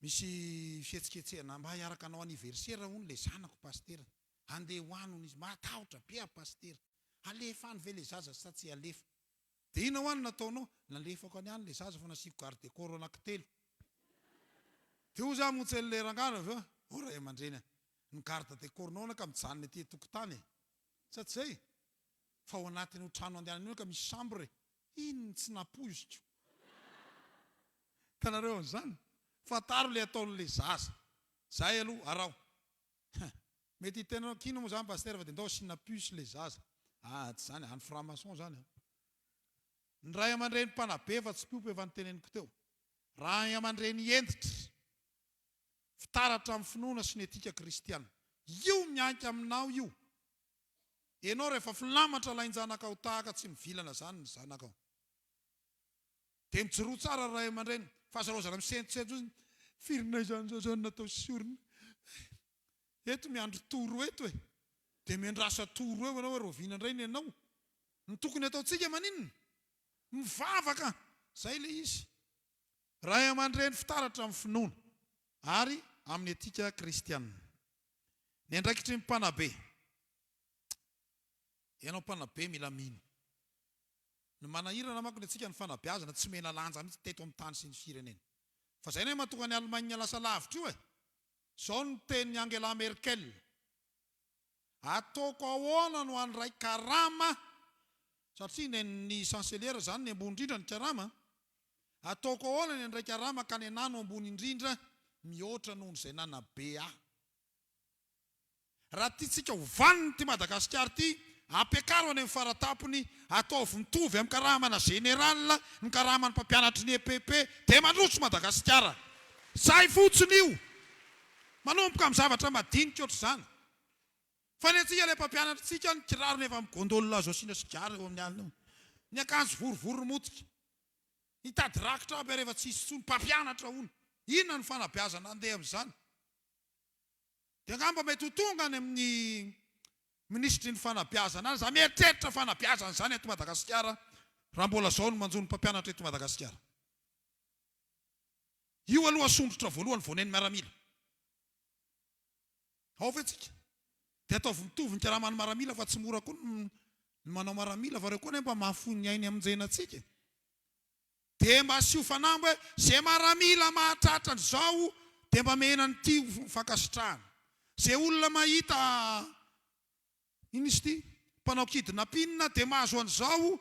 Misy fihetsiketsehana mba hiaraka anao aniversera hono le zanako pastera. Andeha hoano izy, matahotra be a pastera. Alefa any ve le zaza sa tsy alefa? Dia ina hoany nataonao? Nalefako any le zaza fa nasiko garde des corps anankitelo. Dia ho za montsy le rangana avy eo, ray aman-dreny. Ny garde des corps nao ka mijanona ety tokotany. Sa tsy zay? Fa ao anatin'ny trano andehanany io ka misy chambre. Iny tsy napoiziko. Tanareo an'izany. Fataro le ataon'le zaza. Zay aloha arao. Mety hitenao kino moa zany pastera fa dia ndao sy napuisy le zaza. Tsy zany, any franc-maçon zany. Ny ray aman-dreny mpanabe fa tsy piope efa niteneniko teo. Ray aman-dreny entitra. Fitaratra amin'ny finoana sy ny etika kristiana. Io mianky aminao io. Ianao rehefa filamatra lain-janakao tahaka tsy mivilana zany ny zanakao. Dia mijoroa tsara ray aman-dreny. Fahazarozana misentosentso izy. Firina izany zao zany natao sorina. Eto miandro toro eto e. Dia miandrasa toro eo ianao roviana indray ny ianao. Ny tokony ataontsika maninona? Mivavaka. Zay le izy. Ray aman-dreny fitaratra amin'ny finoana. Ary amin'ny etika kristiana. Ny andraikitry ny mpanabe. Ianao mpanabe mila mino. Ny manahirana manko ny atsika ny fanabeazana tsy mena lanja mihitsy teto amin'ny tany sy ny firenena. Fa zay ny mahatonga ny Allemagne lasa lavitra io e. Zao ny teny Angela Merkel. Ataoko ahoana no andray karama. Satria ny chancelier zany ny ambony indrindra ny karama. Ataoko ahoana ny andray karama ka ny anano ambony indrindra mihoatra noho izay nanabe ahy. Raha tiatsika hovaniny ty Madagasikara ty, ampiakaro any amin'ny faratapony, ataovy mitovy amin'ny karamana generala, ny karamana mpampianatry ny EPP, dia mandroso Madagasikara. Zay fotsiny io. Manomboka amin'ny zavatra madinika ohatr' izany. Fa ny antsika ilay mpampianatritsika ny kiraro nefa migondolona azo asiana sigara eo amin'ny alina. Ny akanjo vorovoro motika. Hitady rakitra aby rehefa tsy hisy tsony mpampianatra hono. Inona ny fanabeazana andeha amin'izany? Dia angamba mety ho tonga any amin'ny ministry ny fanabeazana any, za mieritreritra fanabeazana izany eto Madagasikara, raha mbola zao no manjo ny mpampianatra eto Madagasikara. Io aloha sondrotra voalohany vonen'ny miaramila. Ao vetsika. Dia ataovy mitovy ny karamany miaramila fa tsy mora koa ny manao miaramila fa reo koa nefa mahafony ny ainy amin'jenantsika. Dia mba sy ho fanambo hoe zay miaramila mahatratra an'izao dia mba mena ny ty fankasitrahana. Zay olona mahita iny izy ty mpanao kidinapinina dia mahazo an'izao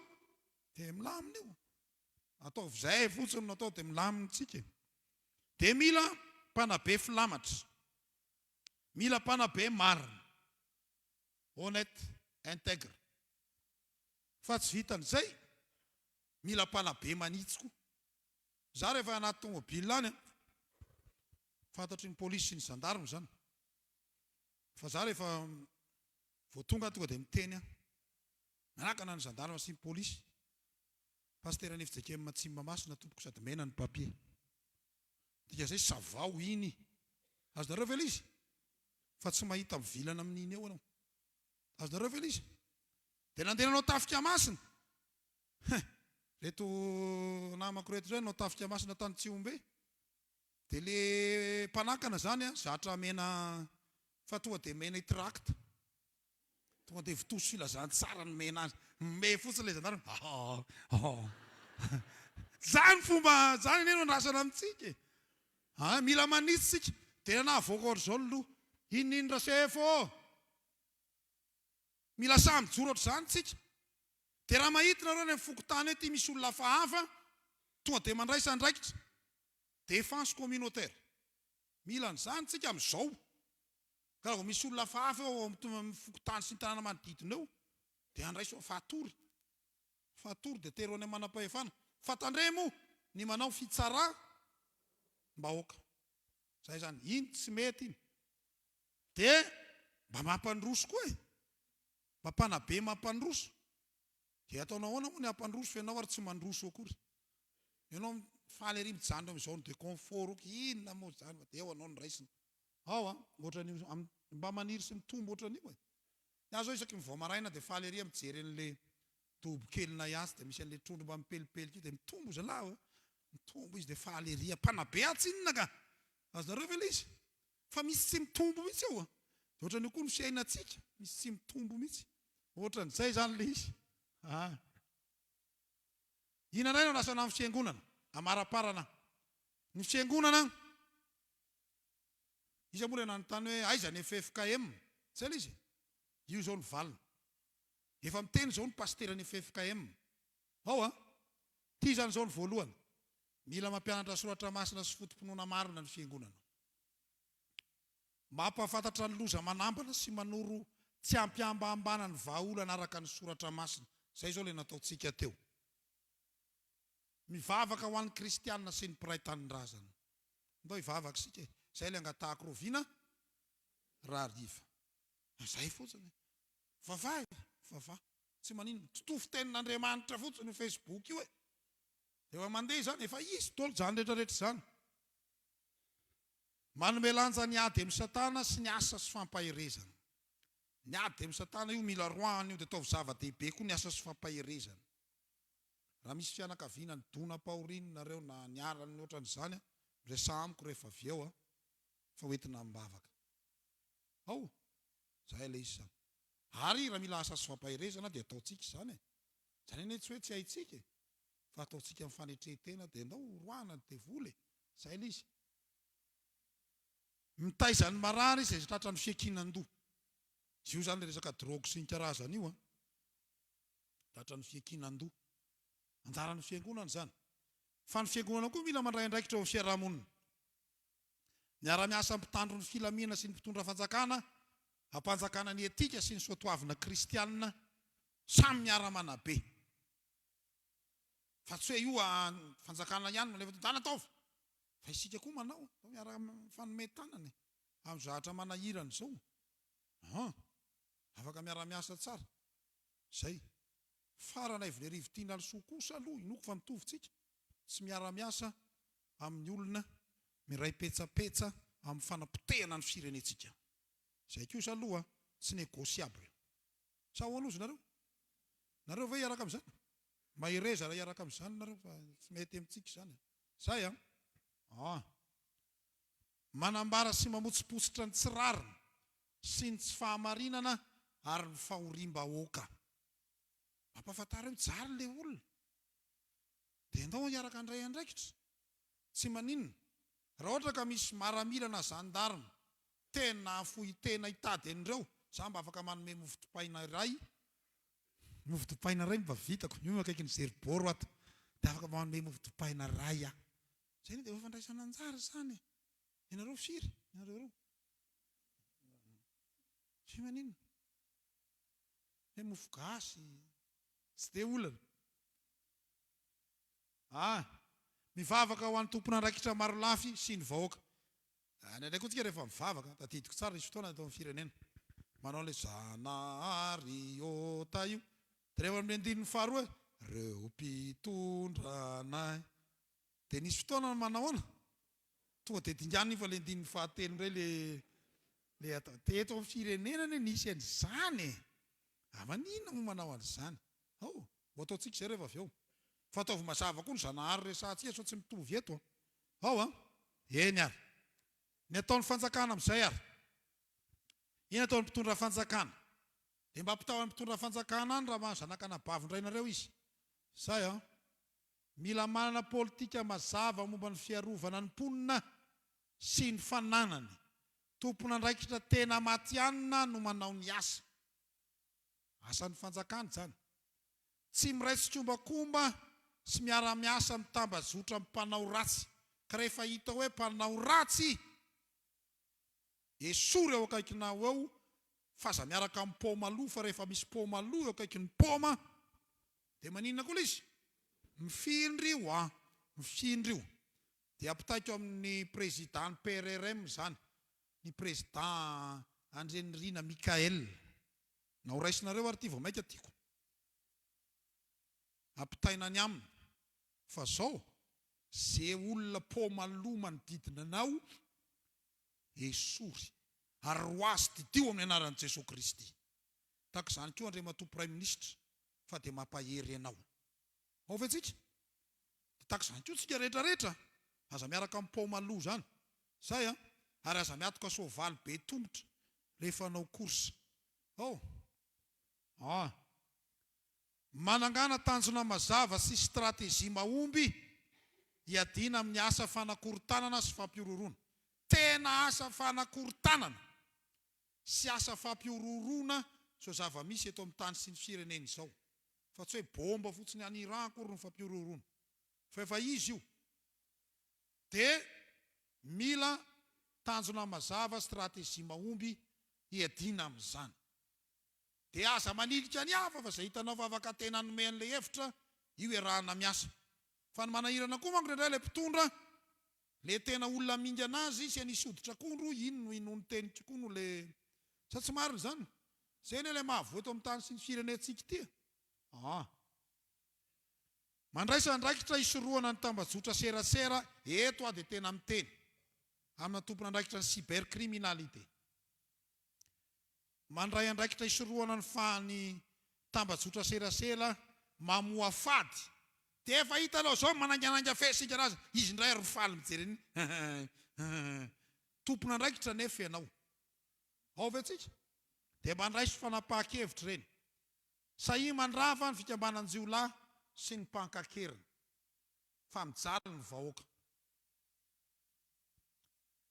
dia milamina io. ataovy zay fotsiny natao dia milamintsika. Dia mila mpanabe filamatra, mila mpanabe marina, honnête, intègre. Fa tsy vitan'izay, mila mpanabe manitsy koa. Za rehefa anaty tomobile any, fantatry ny polisy sy ny gendarme zany. Fa za rehefa vao tonga dia miteny manakana ny gendarme sy ny polisy. Pasteur ny fijekemy Matsimamasina tompoko sady mena ny papier. Dika zay savao iny. Azonareo ve izy? Fa tsy mahita mivilana amin'iny eo anao. Azonareo ve izy? Dia nandehananao Tafika Masina. Reto namako reto zay nanao Tafika Masina tany Tsiombe. Dia le mpanakana zany zatra mena, fa tonga dia mena itrakta. Tonga dia vitoso filazany tsara ny mena azy. Me fotsiny le zanareo. Zany fomba, zany eny no rasana amintsika. Mila manitsy tsika. Dia na avoaka zao ny loha. Iny rasefo. Mila samy joro ohatr'izany tsika. Dia raha mahita nareo ny fokotany ety misy olona hafa tonga dia mandraisa andraikitra. Défense communautaire. Mila n'izany tsika amin'izao. Ka raha misy olona hafa eo mifokotany sy ny tanàna manodidina eo, dia andraisa fatory. Fatory dia tero any manam-pahefana. Fatandremo ny manao fitsara mbahoaka. Zay zany, iny tsy mety iny. Dia mba mampandroso koa e. Mampanabe mampandroso. Dia ataonao ahoana moa ny hampandroso fa ianao ary tsy mandroso akory. Ianao faly ery mijanona amin'izao de confort inona moa zany dia eo anao ny raisina. Ohatran'io mba maniry sy mitombo ohatran'io e. Ny azo isaky mivao maraina dia faly ery mijery an'ilay dobo kelina iasy dia misy an'ilay trondro mba mipelipelika dia mitombo zalahy. Mitombo izy dia faly ery mpanabe atsy inona ka. Azonareo ve ilay izy? Fa misy tsy mitombo mihitsy eo. Ohatran'io koa ny fiainantsika, misy tsy mitombo mihitsy. Ohatran'izay zany ilay izy. Inona no rasana amin'ny fiangonana? Amaraparana. Ny fiangonana, izy moa ilay nanontany hoe aiza ny FFKM? Zay ilay izy. Io zao ny valina. Efa miteny zao ny pasteur ny FFKM. Ty zany zao ny voalohany. Mila mampianatra soratra masina sy fotom-pinoana marina ny fiangonana. Mampafantatra ny loza manambana sy manoro tsy ampiambambana ny vahaolana araka ny soratra masina. Zay zao ilay nataontsika teo. Mivavaka ho an'ny kristianina sy ny mpiray tanin-drazana. Ndao hivavaka sika. Zay ilay angatahako roviana rariva. Zay fotsiny. Vavahy. Tsy maninona. Totofo tenin'Andriamanitra fotsiny ny Facebook io e. Efa mandeha zany, efa izy tolo zany rehetrarehetra zany. Manome lanja ny ady amin'ny Satana sy ny asa sy fampaherezana. Ny ady amin'ny Satana io mila roahany io dia ataovy zava-dehibe koa ny asa sy fampaherezana. Raha misy fianakaviana ny dona pahorinareo na niarany ohatran'izany, resah amiko rehefa avy eo fa hoentina mibavaka. Zay ilay izy zany. Ary raha mila asa sy fampaherezana dia ataontsika izany. Zany eny tsy hoe tsy haintsika fa ataontsika mifanetrehitena dia ndao roahana dia voly. Zay ilay izy. Mitaizany marary izay tratra ny fiakinan-doha. Io zany ilay resaka drogue sy ny karazany io. Tratra ny fiakinan-doha. Anjaran'ny fiangonana zany. Fa ny fiangonana koa mila mandray andraikitra eo amin'ny fiarahamonina. Miara-miasa mpitandro ny filaminana sy ny mpitondra fanjakana, hampanjakana ny etika sy ny soatoavina kristianina samy miara-manabe. Fa tsy hoe io fanjakana ihany no lefa tana ataovy. Fa isika koa manao, miara-fanome tanana amin'ny zavatra manahirana izao. Afaka miara-miasa tsara. Zay. Farana ivonay rivotiana alosoa kosa aloha, inoko fa mitovitsika. Tsy miara-miasa amin'ny olona miray petsapetsa amin'ny fanapotehana ny firenetsika. Zay kosa aloha tsy négociable. Sa ho aloza nareo? Nareo ve hiaraka amin'izany? Mahireza raha hiaraka amin'izany nareo fa tsy mety amintsika izany. Zay manambara sy mamotsipotsitra ny tsirarina sy ny tsy fahamarinana ary ny fahorim-bahoaka. Mampafantara mijaly ilay olona. Dia ndao hiaraka andray andraikitra. Tsy maninona. Raha ohatra ka misy maramila na zandarma tena fohy tena hitady an'ireo, za mba afaka manome mofotopaina iray. Mofotopaina iray mba vitako. Io akaiky ny zeriboro ato. dia afaka manome movi-dopaina ray aho. Zay dia efa fandraisana anjara zany. Ianareo firy? Ianareo sy maninona? Hoe mofo gasy, tsy dia olana. Mivavaka ho an'ny tompona andraikitra maro lafy sy ny vahoaka. Ndraindray koa tsika rehefa mivavaka, tadidiko tsara isy fotoana atao amin'ny firenena. Manao ilay Zanahary ota io. Dia rehefa amin'ny andininy faharoa, reo mpitondra anay. Dia nisy fotoana manahoana? Tonga dia dinganiny fa ilay andininy fahatelo indray le atao. Teto amin'ny firenena nisy an'izany. Maninona mo manao an'izany? Ho ataontsika izay rehefa avy eo. Fataovy mazava koa ny Zanahary resantsika sao tsy mitovy eto. Eny ary. Ny ataon'ny fanjakana amin'izay ary. Iny ataon'ny mpitondra fanjakana. Dia mba mpitao amin'ny mpitondra fanjakana any raha zanakana bavondrainareo izy. Zay mila manana politika mazava momba ny fiarovana ny mponina sy ny fananany. Tompona andraikitra tena matianina no manao ny asa. Asan'ny fanjakana zany. Tsy miraitsy kombakomba sy miara-miasa mitambazotra mpanao ratsy. Ka rehefa hita hoe mpanao ratsy, esory eo akaikinao eo, fa aza miaraka amin'ny paoma aloha, fa rehefa misy paoma aloha eo akaikin'ny paoma, dia maninona koa izy? Mifindrio. Mifindrio. Dia ampitaiko amin'ny président PRRM zany, ny président Andrenirina Mikael. Na ho raisinareo ary ty vao maika tiako. Ampitaina any aminy. Fa zao, ze olona paoma aloha manodidina anao, esory. Ary roasy didio amin'ny anaran'i Jesosy Kristy. Tahaka izany koa Andriamatoa Prime Ministre, fa dia mampahery ianao. Ao ve tsika? Tahaka izany koa tsika rehetrarehetra, aza miaraka amin'ny paoma aloha zany. Zay ary aza miatoka soavaly be tongotra rehefa anao korsa. Manangana tanjona mazava sy stratezia mahomby hiadiana amin'ny asa fanakorontanana sy fampiororona. Tena asa fanakorontanana sy asa fampiororona zao zava-misy eto amin'ny tany sy ny firenena izao. Fa tsy hoe bomba fotsiny any Iran akory ny fampiororona. Fa efa izy io. Dia mila tanjona mazava, stratezia mahomby hiadiana amin'izany. Dia aza manilika ny hafa fa izay hitanao fa afaka tena hanome an'ilay hevitra, io iarahana miasa. Fa ny manahirana koa manko indray ilay mpitondra, le tena olona minga anazy sy anisy hoditra akondro, ino no inony teny koa no le sa tsy marina zany. Zay ny ilay mahavoa eto amin'ny tany sy ny firenentsika ity. Mandraisa andraikitra isorohana ny tambazotra serasera, eto dia tena miteny amina tompona andraikitra ny cybercriminalité. Mandray andraikitra isorohana ny fahany tambazotra serasera mamoa fady. Dia efa hita aloha zao manangananga fesika anazy, izy indray ary faly mijery ny tompona andraikitra nefa ianao. Ao ve tsika? Dia mandraisy fanapahan-kevitra ireny. Sahy mandrava ny fikambanan-jiolahy sy ny mpankakeriny. Fa mijaly ny vahoaka.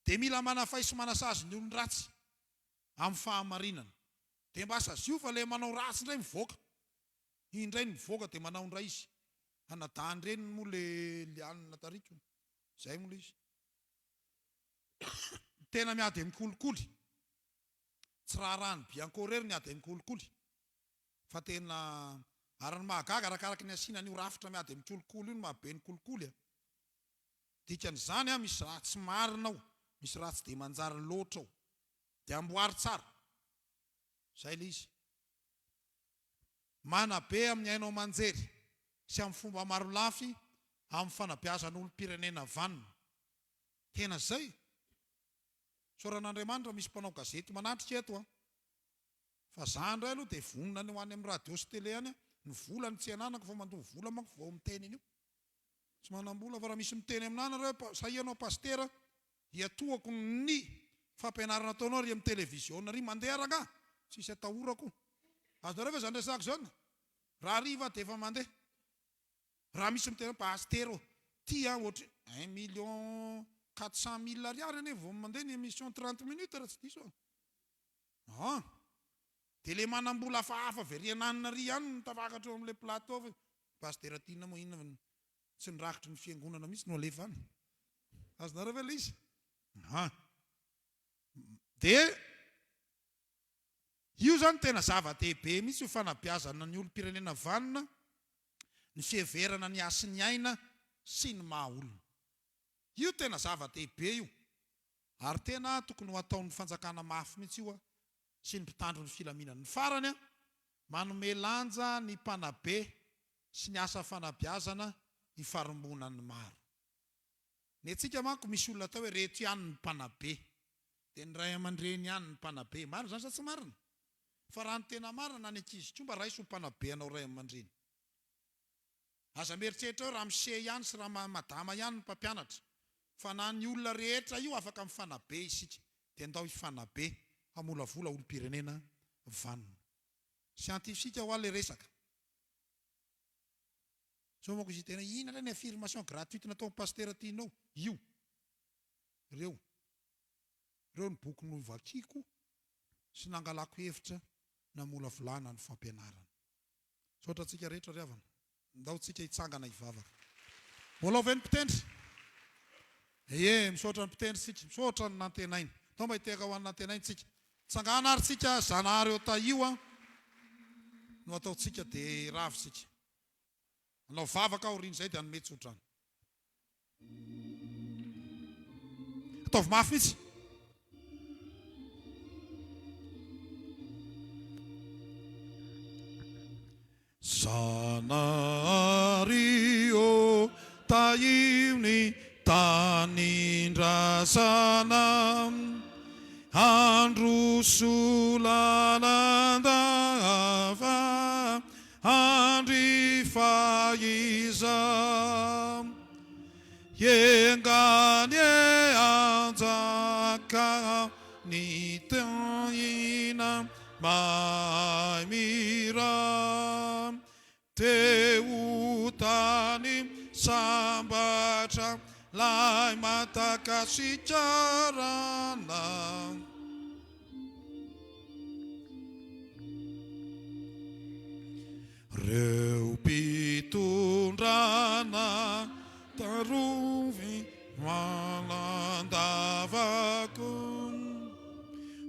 Dia mila manafay sy manasazy ny olon ratsy amin'ny fahamarinana. Dia mba aza zio fa ilay manao ratsy indray mivoaka. Indray ny mivoaka dia manao indray izy. Anadany ireny moa lianina tariko. Zay moa izy. Tena miady amin'ny kolikoly. Tsy raha rany biankorery miady amin'ny kolikoly. Fa tena arany mahagaga arakaraka ny asiana n'io rafitra miady amin'ny kolikoly io no mahabe ny kolikoly. Dikan'izany misy ratsy marina ao, misy ratsy dia manjary loatra ao. Dia amboary tsara. Zay le izy. Manabe amin'ny hainao manjery sy amin'ny fomba maro lafy amin'ny fanabeazan'olom-pirenena vanona. Tena zay. Soran'Andriamanitra misy mpanao gazety manatrika eto. Fa zany indray aloha dia vonona ny ho any amin'ny radio sy télé any, ny volany tsy ananako fa mandoa vola manko vao miteny iny io. Tsy manam-bola fa raha misy miteny aminana ireo, sahianao pastera, hiatoako ny fampianarana ataonao ry amin'ny televiziona ry mandeha ranga. Tsisy atahorako. Azonareo ve zany resako zany? Raha riva dia efa mandeha. Raha misy miteny pastera, ty ohatry 1,400,000 ariary ane vao mandeha ny émission 30 minutes raha tsy diso. Dia le manam-bola hafahafa veriananina ry ihany no tafakatra eo amin'ilay plateau. Pastera tiana moa inona. tsy nirakitry ny fiangonana mihitsy no alefany. Azonareo ve le izy? Dia io zany tena zava-dehibe mihitsy io fanabeazana ny olom-pirenena vanona, ny fieverana ny asy ny aina sy ny maha olona. Io tena zava-dehibe io. Ary tena tokony ho ataon'ny fanjakana mafy mihitsy io sy ny mpitandro ny filaminana. Ny farany manome lanja ny mpanabe sy ny asa fanabeazana ny farombonan'ny maro. Ny antsika manko misy olona atao hoe reto ihany ny mpanabe, dia ny ray aman-dreny ihany ny mpanabe. Marina zany sa tsy marina? Fa raha ny tena marina na ny ankizy koa mba raisy ho mpanabe anao ray aman-dreny. Aza mieritreritra hoe raha mise ihany sy raha madama ihany ny mpampianatra, fa na ny olona rehetra io afaka mifanabe isika, dia andao ifanabe hamolavola olom-pirenena vanona. Siantifika ho alle resaka. So moko izy tena inona ny affirmation gratuite nataon'ny pasteur tianao? Io. Reo ny boky novakiko sy nangalako hevitra namolavolana ny fampianarana. Misaotra antsika rehetra ry havana. Ndao tsika hitsangana hivavaka. Mbola avy ny mpitendry? Misaotra ny mpitendry tsika, misaotra ny nantenainy. Tao mba hiteka ho an'ny nantenainy tsika. Tsangana ary tsika zanahary eo taio no ataotsika dia ravy tsika. Anao vavaka aho rin'izay dia anome tsotrano. Ataovy mafy mihitsy. Zanahary o taivony tanindrazana, andro solalandava andry faiza, engany anjaka ny taina mahay mira, teo tany sambatra lay matakasikarana, reo pitondrana tarovy malandavako,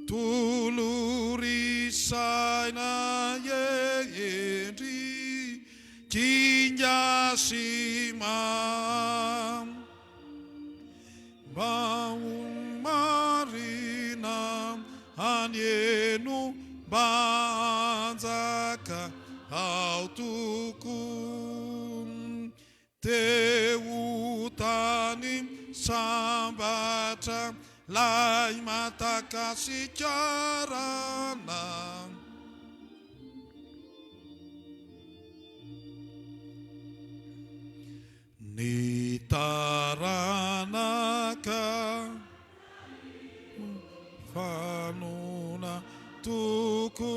tolorisaina endry kinga sy marina anyeno banjaka ao toko, teo tany sambatra lay matakasikarana, ny taranaka fanona toko,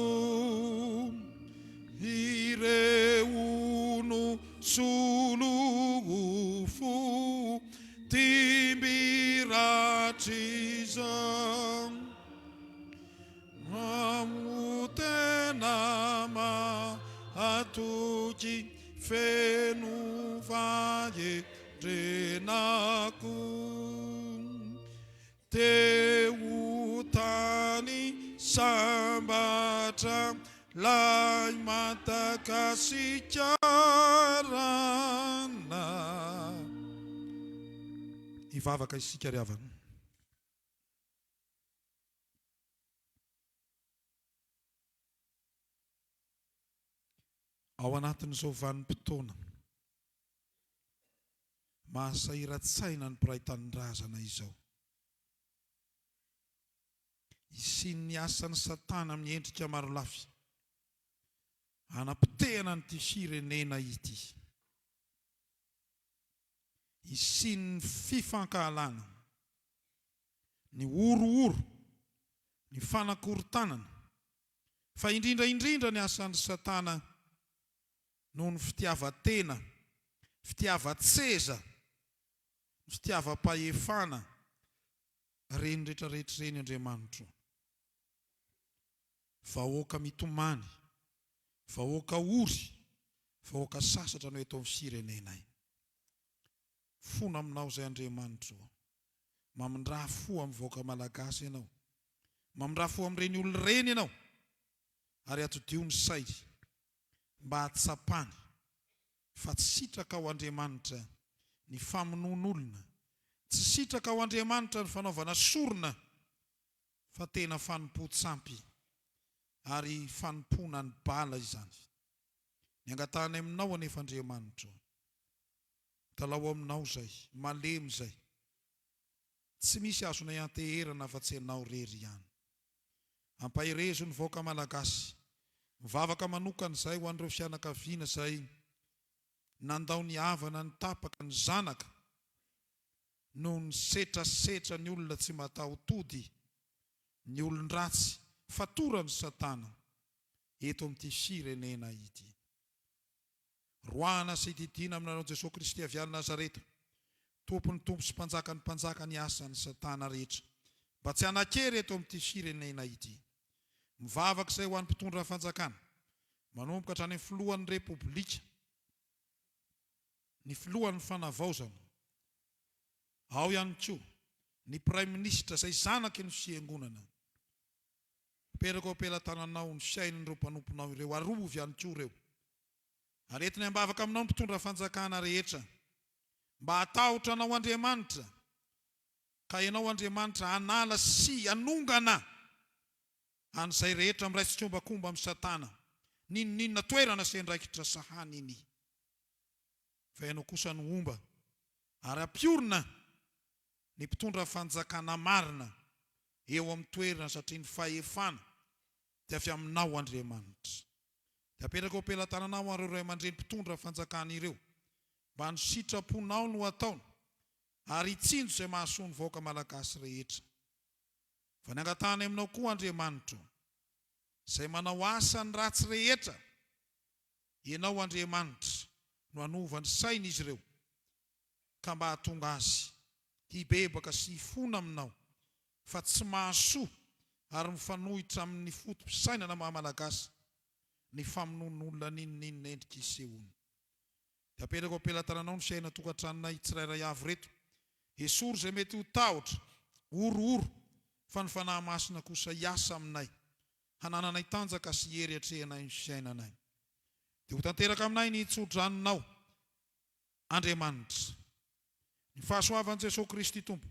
ireo no solofo timbiratriza, mamotena mahatoky feno vaedrenako, teo tany sambatra lay matakasikarana. Hivavaka isika ry havana. Ao anatin'izao vanim-potoana mahasahira-tsaina ny mpiray tanindrazana izao, isin'ny asan'ny Satana amin'ny endrika maro lafy hanapitehana nyity firenena ity, isin'ny fifankahalana, ny orooro, ny fanakorontanana, fa indrindra ny asan'ny Satana noho ny fitiavan-tena, fitiavan-tseza, fitiavam-pahefana reny rehetrarehetra reny Andriamanitra. Vahoaka mitomany, vahoaka ory, vahoaka sasatra no eto amin'ny firenenay. fona aminao izay Andriamanitra. Mamindra fo amin'ny vahoaka malagasy ianao. Mamindra fo amin'ireny olona ireny ianao. Ary atodio ny say mba hatsapany fa tsy sitraka ao Andriamanitra ny famonoan'olona. Tsy sitraka ao Andriamanitra ny fanaovana sorona, fa tena fanompo-tsampy ary fanompona ny bala izany. Ny angatahany aminao anefa Andriamanitra. Talao aminao izay, malemy izay. Tsy misy azona ianteherana fa tsy anao rery ihany. Ampahirezo ny vahoaka malagasy. Mivavaka manokana izay ho an'ireo fianakaviana izay nandao ny havana ny tapaka ny zanaka no ny setrasetra ny olona tsy mataho-tody, ny olon-dratsy, fatorany Satana eto amin'ity firenena ity. Roahana sy didina aminao Jesosy Kristy avy any Nazareta, tompony tompo sy mpanjakany mpanjaka ny asany Satana rehetra, mba tsy hanakery eto amin'ity firenena ity. Mivavaka izay ho an'ny mpitondra fanjakana, manomboka hatrany amin'ny filohan'ny repoblika, ny filohan'ny fanavaozana, ao ihany koa ny prime ministra izay zanaky ny fiangonana. Perako am-pelantananao ny fiainan'ireo mpanomponao ireo, arovy ihany koa ireo. Aretina hambavaka aminao ny mpitondra fanjakana rehetra, mba hatahotra anao Andriamanitra, ka ianao Andriamanitra hanala sy hanongana an'izay rehetra miray sy kombakomba amin'ny Satana, ninona toerana sy andraikitra sahaniny. Fa ianao kosa ny omba ary ampiorina ny mpitondra fanjakana marina eo amin'ny toerana satria ny fahefana dia avy aminao Andriamanitra. Dia apetraka ao am-pelantananao areo ray aman-dreny mpitondra fanjakana ireo, mba ny sitraponao no ataony ary hitsinjo izay mahasoa ny vahoaka malagasy rehetra. Fa ny angatahany aminao koa Andriamanitra, izay manao asa ny ratsy rehetra, ianao Andriamanitra no hanova ny saina izy ireo, ka mba hahatonga azy hibebaka sy hifona aminao, fa tsy mahasoa ary mifanohitra amin'ny fotom-pisainana maha-malagasy ny famonoan'olona ninona endrika isehoany. Dia apetraka ao am-pelantananao ny fiaina tokantranonay tsirairay avy reto, esory izay mety ho tahotra, orooro, fa ny fanahy masina kosa hiasa aminay, hanananay tanjaka sy hery hatrehanay ny fiainanay. Dia ho tanteraka aminay ny hitsodranonao Andriamanitra. Ny fahasoavan'i Jesosy Kristy Tompo,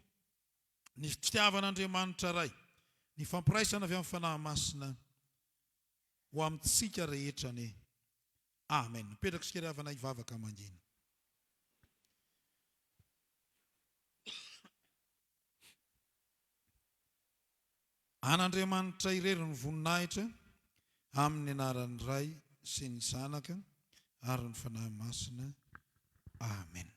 ny fitiavan'Andriamanitra ray, ny fampiraisana avy amin'ny fanahy masina ho amintsika rehetra ne. Amen. Mipetraka isika ry havana hivavaka mangina. An'Andriamanitra irery ny voninahitra amin'ny anaran'ny Ray sy ny Zanaka ary ny fanahy masina. Amen.